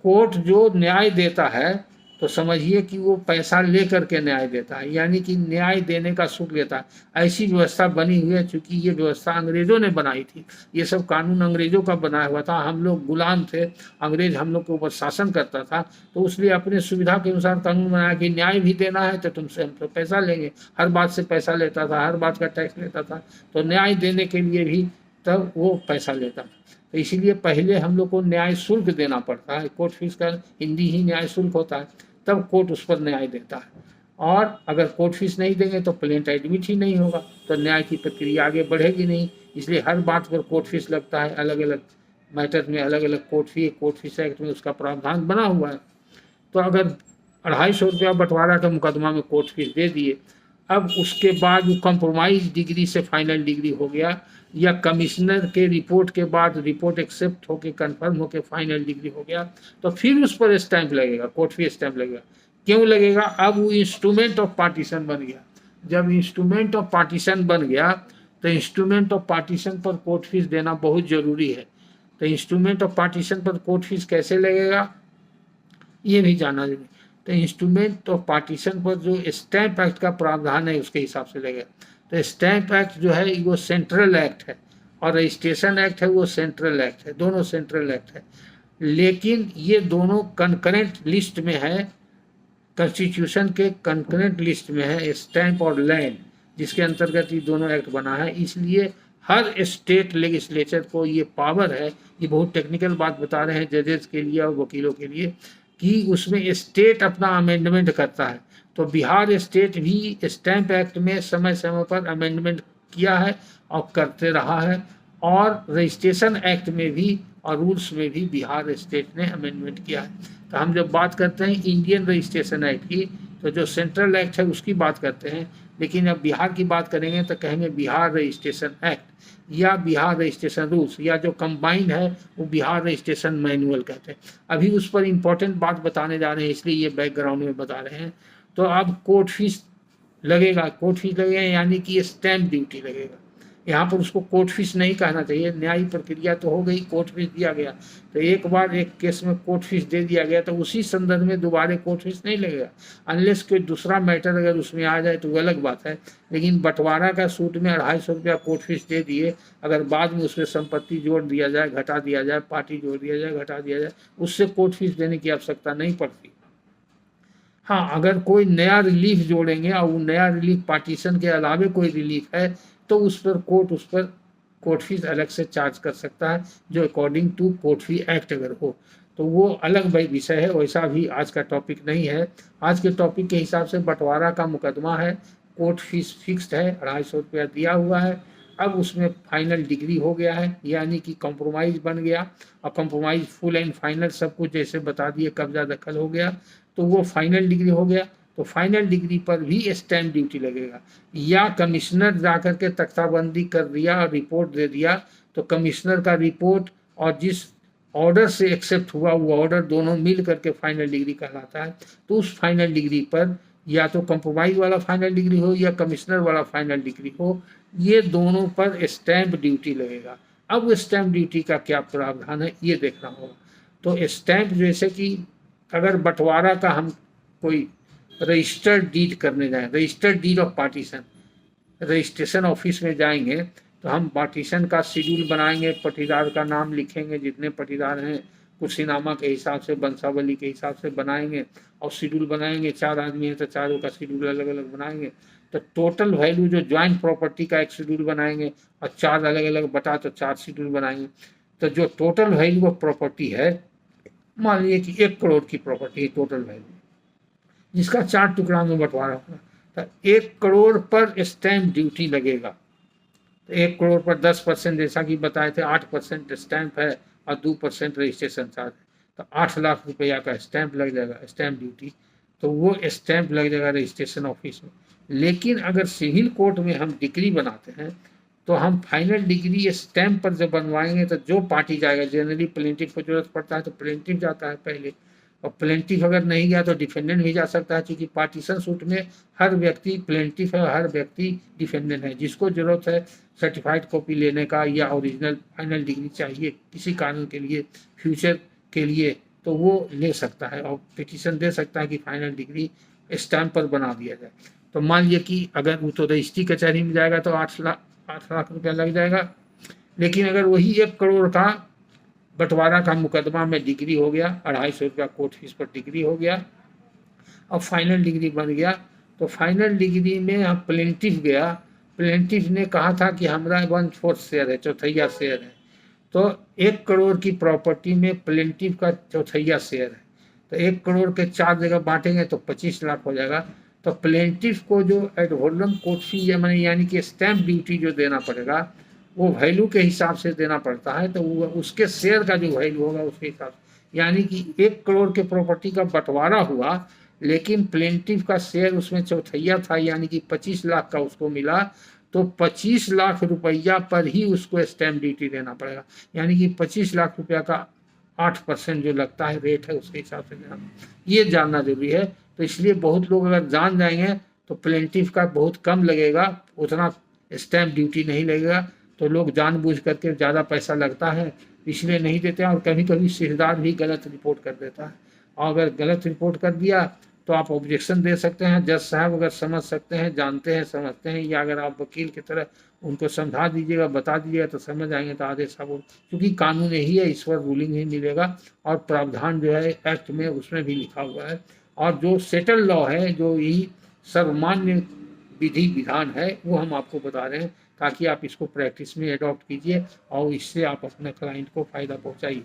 कोर्ट जो न्याय देता है तो समझिए कि वो पैसा ले करके न्याय देता है, यानी कि न्याय देने का शुल्क लेता है। ऐसी व्यवस्था बनी हुई है, चूंकि ये व्यवस्था अंग्रेजों ने बनाई थी, ये सब कानून अंग्रेजों का बनाया हुआ था, हम लोग गुलाम थे, अंग्रेज हम लोग के ऊपर शासन करता था, तो इसलिए अपने सुविधा के अनुसार कानून बनाया कि न्याय भी देना है तो तुमसे हम तो पैसा लेंगे। हर बात से पैसा लेता था, हर बात का टैक्स लेता था, तो न्याय देने के लिए भी तब वो पैसा लेता था। तो इसीलिए पहले हम लोग को न्याय शुल्क देना पड़ता है, कोर्ट फीस का हिंदी ही न्याय शुल्क होता है, तब कोर्ट उस पर न्याय देता है। और अगर कोर्ट फीस नहीं देंगे तो प्लेंट एडमिट ही नहीं होगा, तो न्याय की प्रक्रिया आगे बढ़ेगी नहीं। इसलिए हर बात पर कोर्ट फीस लगता है, अलग अलग मैटर में अलग अलग कोर्ट फीस एक्ट में उसका प्रावधान बना हुआ है। तो अगर 250 रुपया बंटवारा के मुकदमा में कोर्ट फीस दे दिए, अब उसके बाद वो कंप्रोमाइज डिग्री से फाइनल डिग्री हो गया, या कमिश्नर के रिपोर्ट के बाद रिपोर्ट एक्सेप्ट होके कन्फर्म होके फाइनल डिग्री हो गया, तो फिर उस पर स्टैंप लगेगा, कोर्ट फी स्टैंप लगेगा। क्यों लगेगा? अब वो इंस्ट्रूमेंट ऑफ पार्टीशन बन गया। जब इंस्ट्रूमेंट ऑफ पार्टीशन बन गया तो इंस्ट्रूमेंट ऑफ पार्टीशन पर कोर्ट फीस देना बहुत जरूरी है। तो इंस्ट्रूमेंट ऑफ पार्टीशन पर कोर्ट फीस कैसे लगेगा ये भी जाना जरूरी। तो इंस्ट्रूमेंट ऑफ पार्टीशन पर जो स्टैंप एक्ट का प्रावधान है उसके हिसाब से लगेगा। तो स्टैंप एक्ट जो है वो सेंट्रल एक्ट है, और रजिस्ट्रेशन एक्ट है वो सेंट्रल एक्ट है, दोनों सेंट्रल एक्ट है। लेकिन ये दोनों कंकरेंट लिस्ट में है, कॉन्स्टिट्यूशन के कंकरेंट लिस्ट में है स्टैंप और लैंड, जिसके अंतर्गत ये दोनों एक्ट बना है। इसलिए हर स्टेट लेजिस्लेचर को ये पावर है, ये बहुत टेक्निकल बात बता रहे हैं जजेस के लिए और वकीलों के लिए, कि उसमें स्टेट अपना अमेंडमेंट करता है। तो बिहार स्टेट भी स्टैंप एक्ट में समय समय पर अमेंडमेंट किया है और करते रहा है, और रजिस्ट्रेशन एक्ट में भी और रूल्स में भी बिहार स्टेट ने अमेंडमेंट किया है। तो हम जब बात करते हैं इंडियन रजिस्ट्रेशन एक्ट की, तो जो सेंट्रल एक्ट है उसकी बात करते हैं, लेकिन अब बिहार की बात करेंगे तो कहेंगे बिहार रजिस्ट्रेशन एक्ट या बिहार रजिस्ट्रेशन रूल्स, या जो कंबाइंड है वो बिहार रजिस्ट्रेशन मैनुअल कहते हैं। अभी उस पर इम्पोर्टेंट बात बताने जा रहे हैं, इसलिए ये बैकग्राउंड में बता रहे हैं। तो अब कोर्ट फीस लगेगा, कोर्ट फीस लगेगा यानी कि स्टैंप ड्यूटी लगेगा। यहाँ पर उसको कोर्ट फीस नहीं कहना चाहिए, न्यायिक प्रक्रिया तो हो गई, कोर्ट फीस दिया गया, तो एक बार एक केस में कोर्ट फीस दे दिया गया तो उसी संदर्भ में दोबारा कोर्ट फीस नहीं लगेगा, अनलेस कोई दूसरा मैटर अगर उसमें आ जाए तो वो अलग बात है। लेकिन बंटवारा का सूट में 250 रुपया कोर्ट फीस दे दिए, अगर बाद में उसमें संपत्ति जोड़ दिया जाए, घटा दिया जाए, पार्टी जोड़ दिया जाए, घटा दिया जाए, उससे कोर्ट फीस देने की आवश्यकता नहीं पड़ती। हाँ, अगर कोई नया रिलीफ जोड़ेंगे और वो नया रिलीफ पार्टीशन के अलावे कोई रिलीफ है तो उस पर कोर्ट फीस अलग से चार्ज कर सकता है, जो according to court fee act अगर हो। तो वो अलग भाई विषय है, वैसा भी आज का टॉपिक नहीं है। आज के टॉपिक के हिसाब से बंटवारा का मुकदमा है, कोर्ट फीस फिक्स्ड है, 250 रुपया दिया हुआ है। अब उसमें फाइनल डिग्री हो गया है, यानी कि कॉम्प्रोमाइज़ बन गया, और कॉम्प्रोमाइज़ फुल एंड फाइनल सब कुछ जैसे बता दिए, कब्जा दखल हो गया, तो वो फाइनल डिग्री हो गया। तो फाइनल डिग्री पर भी स्टैम्प ड्यूटी लगेगा, या कमिश्नर जाकर के तख्ताबंदी कर दिया और रिपोर्ट दे दिया, तो कमिश्नर का रिपोर्ट और जिस ऑर्डर से एक्सेप्ट हुआ वो ऑर्डर दोनों मिल करके फाइनल डिग्री कहलाता है। तो उस फाइनल डिग्री पर या तो कंप्रोमाइज वाला फाइनल डिग्री हो या कमिश्नर वाला फाइनल डिग्री हो, ये दोनों पर स्टैम्प ड्यूटी लगेगा। अब स्टैम्प ड्यूटी का क्या प्रावधान है ये देखना होगा। तो स्टैम्प जैसे कि अगर बंटवारा का हम कोई रजिस्टर्ड डीड करने जाएं, registered deed of partition, registration office में जाएंगे तो हम पार्टीशन का शेड्यूल बनाएंगे, पटीदार का नाम लिखेंगे, जितने पटीदार हैं कुर्सीनामा के हिसाब से, वंशावली के हिसाब से बनाएंगे और शेड्यूल बनाएंगे। 4 आदमी हैं तो चारों का शेड्यूल अलग अलग बनाएंगे। तो टोटल वैल्यू जो ज्वाइंट प्रॉपर्टी का एक शेड्यूल बनाएंगे और 4 अलग अलग बटा तो 4 शेड्यूल बनाएंगे। तो जो टोटल वैल्यू ऑफ प्रॉपर्टी है, मान लीजिए कि 1 करोड़ की प्रॉपर्टी है टोटल वैल्यू, जिसका 4 टुकड़ा में बंटवारा होगा, तो 1 करोड़ पर स्टैम्प ड्यूटी लगेगा। तो 1 करोड़ पर 10%, जैसा कि बताए थे 8% स्टैम्प है और 2% रजिस्ट्रेशन चार्ज है, तो 8 लाख रुपया का स्टैम्प लग जाएगा, स्टैम्प ड्यूटी। तो वो स्टैम्प लग जाएगा रजिस्ट्रेशन ऑफिस में। लेकिन अगर सिविल कोर्ट में हम डिग्री बनाते हैं तो हम फाइनल डिग्री स्टैम्प पर जब बनवाएंगे तो जो पार्टी जाएगा, जनरली प्लेंटिफ को जरूरत पड़ता है तो प्लेंटिफ जाता है पहले, और प्लेंटिफ अगर नहीं गया तो डिफेंडेंट भी जा सकता है, क्योंकि पार्टीशन सूट में हर व्यक्ति प्लेंटिफ है, हर व्यक्ति डिफेंडेंट है। जिसको जरूरत है सर्टिफाइड कॉपी लेने का या ओरिजिनल फाइनल डिग्री चाहिए किसी कारण के लिए, फ्यूचर के लिए, तो वो ले सकता है और पिटीशन दे सकता है कि फाइनल डिग्री स्टैम्प पर बना दिया जाए। तो मान लीजिए कि अगर वो तो रजिस्ट्री कचहरी में जाएगा तो 8 लाख रुपया लग जाएगा। लेकिन अगर वही 1 करोड़ का बंटवारा का मुकदमा में डिग्री हो गया, 250 रुपया कोर्ट फीस पर डिग्री हो गया, अब फाइनल डिग्री बन गया, तो फाइनल डिग्री में हम प्लेंटिफ गया, प्लेंटिफ ने कहा था कि हमारा 1/4 शेयर है, चौथैया शेयर है। तो 1 करोड़ की प्रॉपर्टी में प्लेंटिफ का चौथैया शेयर है, तो 1 करोड़ के 4 जगह बांटेंगे तो 25 लाख हो जाएगा। तो प्लेंटिफ को जो एडवोलम कोर्ट फी यानी कि स्टैम्प ड्यूटी जो देना पड़ेगा वो वैल्यू के हिसाब से देना पड़ता है। तो वो उसके शेयर का जो वैल्यू होगा उसके हिसाब से, यानी कि 1 करोड़ के प्रॉपर्टी का बंटवारा हुआ, लेकिन प्लेंटिफ का शेयर उसमें चौथैया था, यानी कि 25 लाख का उसको मिला, तो 25 लाख रुपया पर ही उसको स्टैम्प ड्यूटी देना पड़ेगा। यानी कि 25 लाख रुपया का 8% जो लगता है रेट है उसके हिसाब से देना, ये जानना जरूरी है। तो इसलिए बहुत लोग अगर जान जाएंगे तो प्लेंटिफ का बहुत कम लगेगा, उतना स्टैम्प ड्यूटी नहीं लगेगा, तो लोग जानबूझ करके ज़्यादा पैसा लगता है इसलिए नहीं देते हैं। और कभी कभी सेहदार भी गलत रिपोर्ट कर देता है, और अगर गलत रिपोर्ट कर दिया तो आप ऑब्जेक्शन दे सकते हैं। जज साहब अगर समझ सकते हैं, जानते हैं, समझते हैं, या अगर आप वकील की तरह उनको समझा दीजिएगा, बता दीजिएगा तो समझ आएंगे तो आदेश साहब, क्योंकि कानून यही है, ईश्वर रूलिंग ही मिलेगा और प्रावधान जो है एक्ट में उसमें भी लिखा हुआ है। और जो सेटल लॉ है, जो यही सर्वमान्य विधि विधान है, वो हम आपको बता रहे हैं ताकि आप इसको प्रैक्टिस में अडॉप्ट कीजिए और इससे आप अपने क्लाइंट को फ़ायदा पहुंचाइए।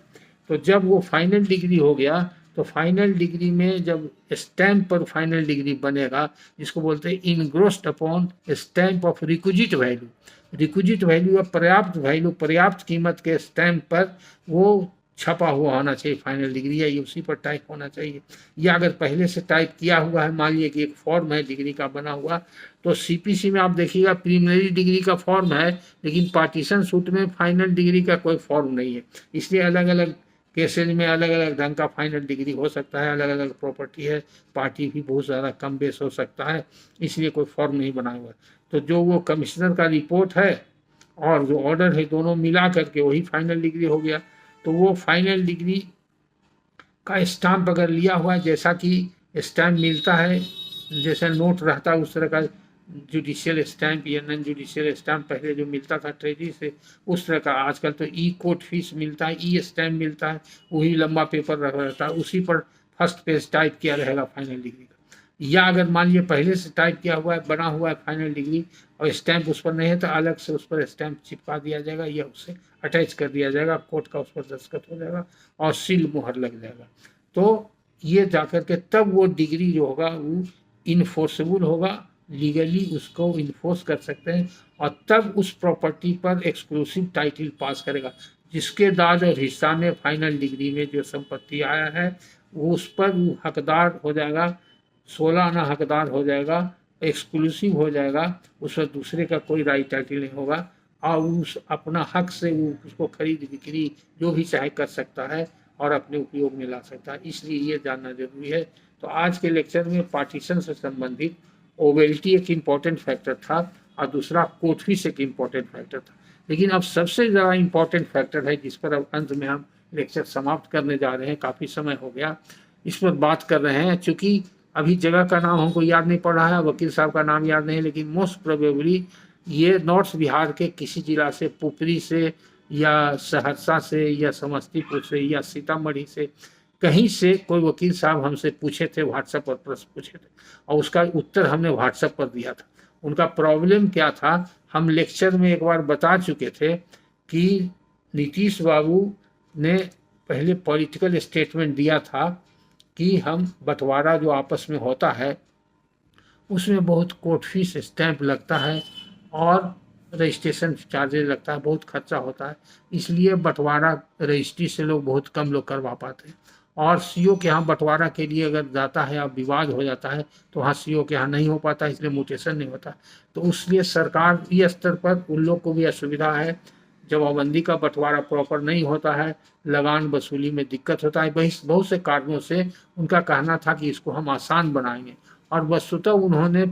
तो जब वो फाइनल डिग्री हो गया तो फाइनल डिग्री में जब स्टैम्प पर फाइनल डिग्री बनेगा, जिसको बोलते हैं इनग्रोस्ड upon stamp of requisite value, requisite value of पर्याप्त वैल्यू, पर्याप्त कीमत के स्टैम्प पर वो छपा हुआ होना चाहिए फाइनल डिग्री, या ये उसी पर टाइप होना चाहिए। या अगर पहले से टाइप किया हुआ है, मान लीजिए कि एक फॉर्म है डिग्री का बना हुआ, तो सीपीसी में आप देखिएगा प्रीलिमिनरी डिग्री का फॉर्म है, लेकिन पार्टीशन सूट में फाइनल डिग्री का कोई फॉर्म नहीं है। इसलिए अलग अलग केसेज में अलग अलग ढंग का फाइनल डिग्री हो सकता है, अलग अलग प्रॉपर्टी है, पार्टी भी बहुत ज़्यादा कम बेस हो सकता है, इसलिए कोई फॉर्म नहीं बना हुआ। तो जो वो कमिश्नर का रिपोर्ट है और जो ऑर्डर है, दोनों मिला करके वही फाइनल डिग्री हो गया। तो वो फाइनल डिग्री का स्टाम्प अगर लिया हुआ है, जैसा कि स्टैम्प मिलता है, जैसा नोट रहता है उस तरह का जुडिशियल स्टैम्प या नॉन जुडिशियल स्टैम्प पहले जो मिलता था ट्रेजरी से, उस तरह का आजकल तो ई कोर्ट फीस मिलता है, ई स्टैम्प मिलता है, वही लंबा पेपर रहता है, उसी पर फर्स्ट पेज टाइप किया रहेगा फाइनल डिग्री का। या अगर मान लीजिए पहले से टाइप किया हुआ है, बना हुआ है फाइनल डिग्री और स्टैंप उस पर नहीं है तो अलग से उस पर स्टैंप चिपका दिया जाएगा या उससे अटैच कर दिया जाएगा, कोर्ट का उस पर दस्तखत हो जाएगा और सील मुहर लग जाएगा। तो ये जाकर के तब वो डिग्री जो होगा वो इन्फोर्सेबल होगा, लीगली उसको इन्फोर्स कर सकते हैं और तब उस प्रॉपर्टी पर एक्सक्लूसिव टाइटल पास करेगा। जिसके दाज और हिस्सा में फाइनल डिग्री में जो संपत्ति आया है वो उस पर वो हकदार हो जाएगा, 16 आना हकदार हो जाएगा, एक्सक्लूसिव हो जाएगा, उस पर दूसरे का कोई राइट टाइटल नहीं होगा और उस अपना हक से वो उसको खरीद बिक्री जो भी चाहे कर सकता है और अपने उपयोग में ला सकता है। इसलिए ये जानना जरूरी है। तो आज के लेक्चर में पार्टीशन से संबंधित ओवेल्टी एक इम्पॉर्टेंट फैक्टर था और दूसरा कोठफिश एक इम्पॉर्टेंट फैक्टर था। लेकिन अब सबसे ज़्यादा इम्पॉर्टेंट फैक्टर है जिस पर अब अंत में हम लेक्चर समाप्त करने जा रहे हैं, काफ़ी समय हो गया इस पर बात कर रहे हैं। चूँकि अभी जगह का नाम हमको याद नहीं पड़ रहा है, वकील साहब का नाम याद नहीं, लेकिन मोस्ट प्रोबेबली ये नॉर्थ बिहार के किसी जिला से, पुपरी से या सहरसा से या समस्तीपुर से या सीतामढ़ी से कहीं से कोई वकील साहब हमसे पूछे थे, व्हाट्सएप पर प्रश्न पूछे थे और उसका उत्तर हमने व्हाट्सएप पर दिया था। उनका प्रॉब्लम क्या था हम लेक्चर में एक बार बता चुके थे कि नीतीश बाबू ने पहले पॉलिटिकल स्टेटमेंट दिया था कि हम बंटवारा जो आपस में होता है उसमें बहुत कोर्ट फीस, स्टैंप लगता है और रजिस्ट्रेशन चार्जेस लगता है, बहुत खर्चा होता है, इसलिए बंटवारा रजिस्ट्री से लोग बहुत कम लोग करवा पाते हैं। और सीओ के यहाँ बंटवारा के लिए अगर जाता है और विवाद हो जाता है तो वहाँ सीओ के यहाँ नहीं हो पाता, इसलिए म्यूटेशन नहीं होता। तो इसलिए सरकार ये स्तर पर उन लोग को भी असुविधा है, जमाबंदी का बंटवारा प्रॉपर नहीं होता है, लगान वसूली में दिक्कत होता है, बहुत से कारणों से उनका कहना था कि इसको हम आसान बनाएंगे। और वस्तुतः उन्होंने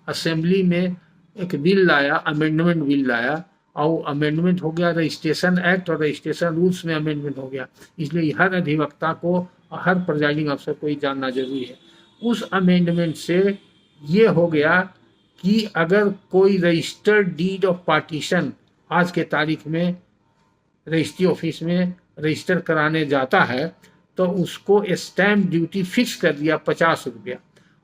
असेंबली में एक बिल लाया, अमेंडमेंट बिल लाया और अमेंडमेंट हो गया रजिस्ट्रेशन एक्ट और रजिस्ट्रेशन रूल्स में अमेंडमेंट हो गया। इसलिए हर अधिवक्ता को, हर प्रिजाइडिंग अफसर को ये जानना जरूरी है। उस अमेंडमेंट से ये हो गया कि अगर कोई रजिस्टर्ड डीड ऑफ पार्टीशन आज के तारीख में रजिस्ट्री ऑफिस में रजिस्टर कराने जाता है तो उसको स्टैंप ड्यूटी फिक्स कर दिया 50 रुपया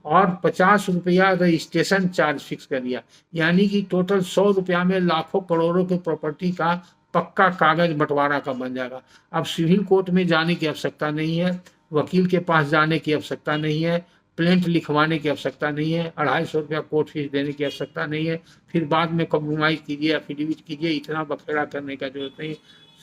और 50 रुपया रजिस्ट्रेशन चार्ज फिक्स कर दिया, यानी कि टोटल 100 रुपया में लाखों करोड़ों की प्रॉपर्टी का पक्का कागज बंटवारा का बन जाएगा। अब सिविल कोर्ट में जाने की आवश्यकता नहीं है, वकील के पास जाने की आवश्यकता नहीं है, प्लेंट लिखवाने की आवश्यकता नहीं है, 250 रुपया कोर्ट फीस देने की आवश्यकता नहीं है, फिर बाद में कॉम्प्रोमाइज़ कीजिए, एफिडेविट कीजिए, इतना बखेड़ा करने का जरूरत नहीं।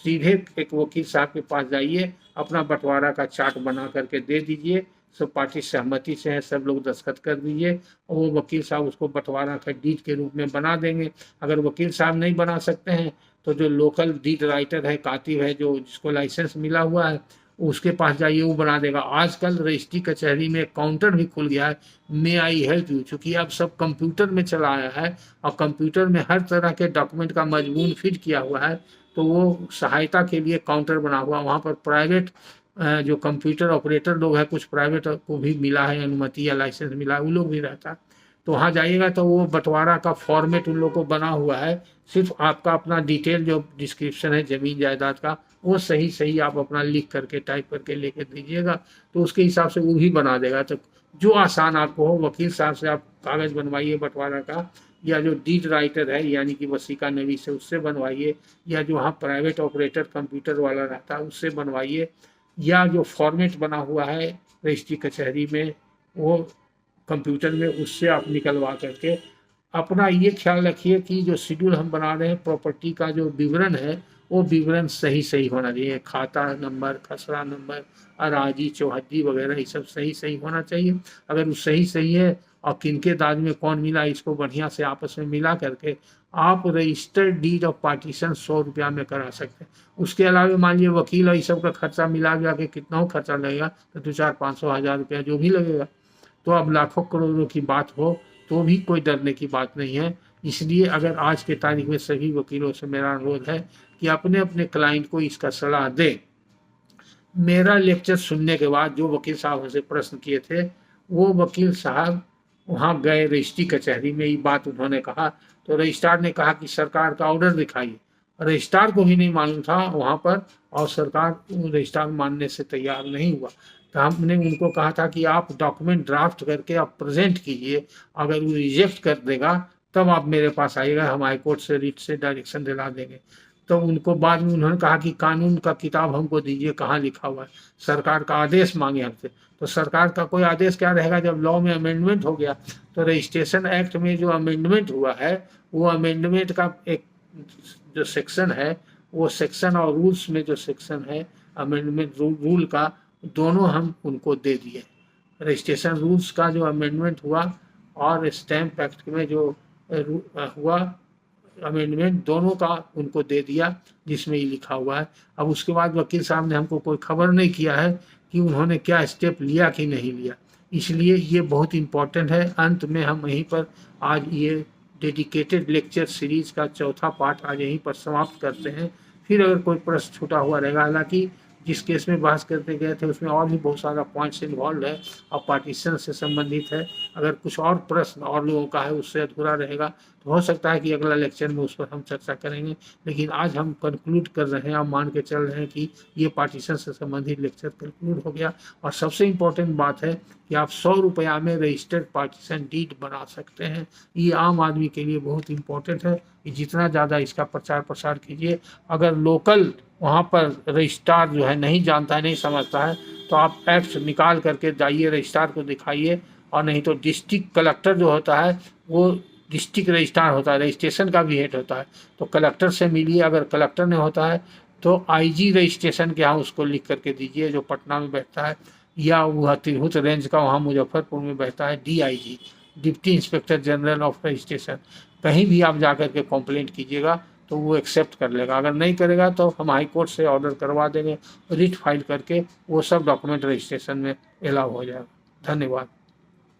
सीधे एक वकील साहब के पास जाइए, अपना बंटवारा का चार्ट बना करके दे दीजिए, सब पार्टी सहमति से है, सब लोग दस्तखत कर दीजिए और वो वकील साहब उसको बंटवारा का डीड के रूप में बना देंगे। अगर वकील साहब नहीं बना सकते हैं तो जो लोकल डीड राइटर है, कातिब है, जो जिसको लाइसेंस मिला हुआ है उसके पास जाइए, वो बना देगा। आजकल रजिस्ट्री कचहरी में काउंटर भी खुल गया है, मे आई हेल्प यू, चूँकि अब सब कंप्यूटर में चला आया है और कंप्यूटर में हर तरह के डॉक्यूमेंट का मजमून फिट किया हुआ है, तो वो सहायता के लिए काउंटर बना हुआ, वहाँ पर प्राइवेट जो कंप्यूटर ऑपरेटर लोग हैं, कुछ प्राइवेट को भी मिला है अनुमति या लाइसेंस मिला है, वो लोग भी रहता है। तो वहाँ जाइएगा तो वो बंटवारा का फॉर्मेट उन लोग को बना हुआ है, सिर्फ आपका अपना डिटेल जो डिस्क्रिप्शन है ज़मीन जायदाद का वो सही सही आप अपना लिख करके टाइप करके लेके दीजिएगा तो उसके हिसाब से वो भी बना देगा। तो जो आसान आपको हो, वकील साहब से आप कागज़ बनवाइए बंटवारा का, या जो डीड राइटर है यानी कि वसीका नवीस है उससे बनवाइए, या जो वहाँ प्राइवेट ऑपरेटर कंप्यूटर वाला रहता है उससे बनवाइए, या जो फॉर्मेट बना हुआ है रजिस्ट्री कचहरी में वो कंप्यूटर में उससे आप निकलवा करके अपना ये ख्याल रखिए कि जो शेड्यूल हम बना रहे हैं प्रॉपर्टी का जो विवरण है वो विवरण सही सही होना चाहिए, खाता नंबर, खसरा नंबर, अराजी, चौहद्दी वगैरह ये सब सही सही होना चाहिए। अगर वो सही सही है और किनके दाज में कौन मिला इसको बढ़िया से आपस में मिला करके आप रजिस्टर्ड डीड ऑफ पार्टीशन 100 रुपया में करा सकते हैं। उसके अलावा मान लीजिए वकील और ये सब का खर्चा मिला के कितना हो खर्चा लगेगा तो 2-4-500-1000 रुपया जो भी लगेगा, तो अब लाखों करोड़ों की बात हो तो भी कोई डरने की बात नहीं है। इसलिए अगर आज के तारीख में सभी वकीलों से मेरा अनुरोध है कि अपने अपने क्लाइंट को इसका सलाह दें। मेरा लेक्चर सुनने के बाद जो वकील साहब हमसे प्रश्न किए थे वो वकील साहब वहाँ गए रजिस्ट्री कचहरी में, ये बात उन्होंने कहा तो रजिस्ट्रार ने कहा कि सरकार का ऑर्डर दिखाइए। रजिस्ट्रार को भी नहीं मालूम था वहाँ पर और सरकार रजिस्ट्रार मानने से तैयार नहीं हुआ। तो हमने उनको कहा था कि आप डॉक्यूमेंट ड्राफ्ट करके आप प्रेजेंट कीजिए, अगर वो रिजेक्ट कर देगा तब आप मेरे पास आइएगा, हम हाई कोर्ट से रिट से डायरेक्शन दिला देंगे। तो उनको बाद में उन्होंने कहा कि कानून का किताब हमको दीजिए, कहाँ लिखा हुआ है, सरकार का आदेश मांगे हमसे। तो सरकार का कोई आदेश क्या रहेगा, जब लॉ में अमेंडमेंट हो गया। तो रजिस्ट्रेशन एक्ट में जो अमेंडमेंट हुआ है, वो अमेंडमेंट का एक जो सेक्शन है, वो सेक्शन और रूल्स में जो सेक्शन है अमेंडमेंट रूल का, दोनों हम उनको दे दिए। रजिस्ट्रेशन रूल्स का जो अमेंडमेंट हुआ और स्टैम्प एक्ट में जो हुआ अमेंडमेंट, दोनों का उनको दे दिया जिसमें ये लिखा हुआ है। अब उसके बाद वकील साहब ने हमको कोई खबर नहीं किया है कि उन्होंने क्या स्टेप लिया कि नहीं लिया, इसलिए ये बहुत इम्पोर्टेंट है। अंत में हम यहीं पर आज ये डेडिकेटेड लेक्चर सीरीज का चौथा पार्ट आज यहीं पर समाप्त करते हैं। फिर अगर कोई प्रश्न छूटा हुआ रहेगा, हालांकि जिस केस में बहस करते गए थे उसमें और भी बहुत सारा पॉइंट्स इन्वॉल्व है और पार्टीशन से संबंधित है। अगर कुछ और प्रश्न और लोगों का है उससे अधूरा रहेगा तो हो सकता है कि अगला लेक्चर में उस पर हम चर्चा करेंगे। लेकिन आज हम कंक्लूड कर रहे हैं और मान के चल रहे हैं कि ये पार्टीशन से संबंधित लेक्चर कंक्लूड हो गया। और सबसे इम्पोर्टेंट बात है कि आप 100 रुपया में रजिस्टर्ड पार्टीशन डीड बना सकते हैं। ये आम आदमी के लिए बहुत इम्पोर्टेंट है कि जितना ज़्यादा इसका प्रचार प्रसार कीजिए। अगर लोकल वहाँ पर रजिस्ट्रार जो है नहीं जानता है, नहीं समझता है, तो आप एक्ट निकाल करके जाइए, रजिस्ट्रार को दिखाइए। और नहीं तो डिस्ट्रिक्ट कलेक्टर जो होता है वो डिस्ट्रिक्ट रजिस्ट्रार होता है, रजिस्ट्रेशन का भी हेड होता है, तो कलेक्टर से मिलिए। अगर कलेक्टर नहीं होता है तो आईजी रजिस्ट्रेशन के यहाँ उसको लिख करके दीजिए, जो पटना में बैठता है, या वह तिरहुत रेंज का वहाँ मुजफ्फरपुर में बैठता है DIG, deputy inspector general of registration. कहीं भी आप जा करके कंप्लेंट कीजिएगा तो वो एक्सेप्ट कर लेगा। अगर नहीं करेगा तो हम हाई कोर्ट से ऑर्डर करवा देंगे, रिट फाइल करके वो सब डॉक्यूमेंट रजिस्ट्रेशन में अलाउ हो जाएगा। धन्यवाद।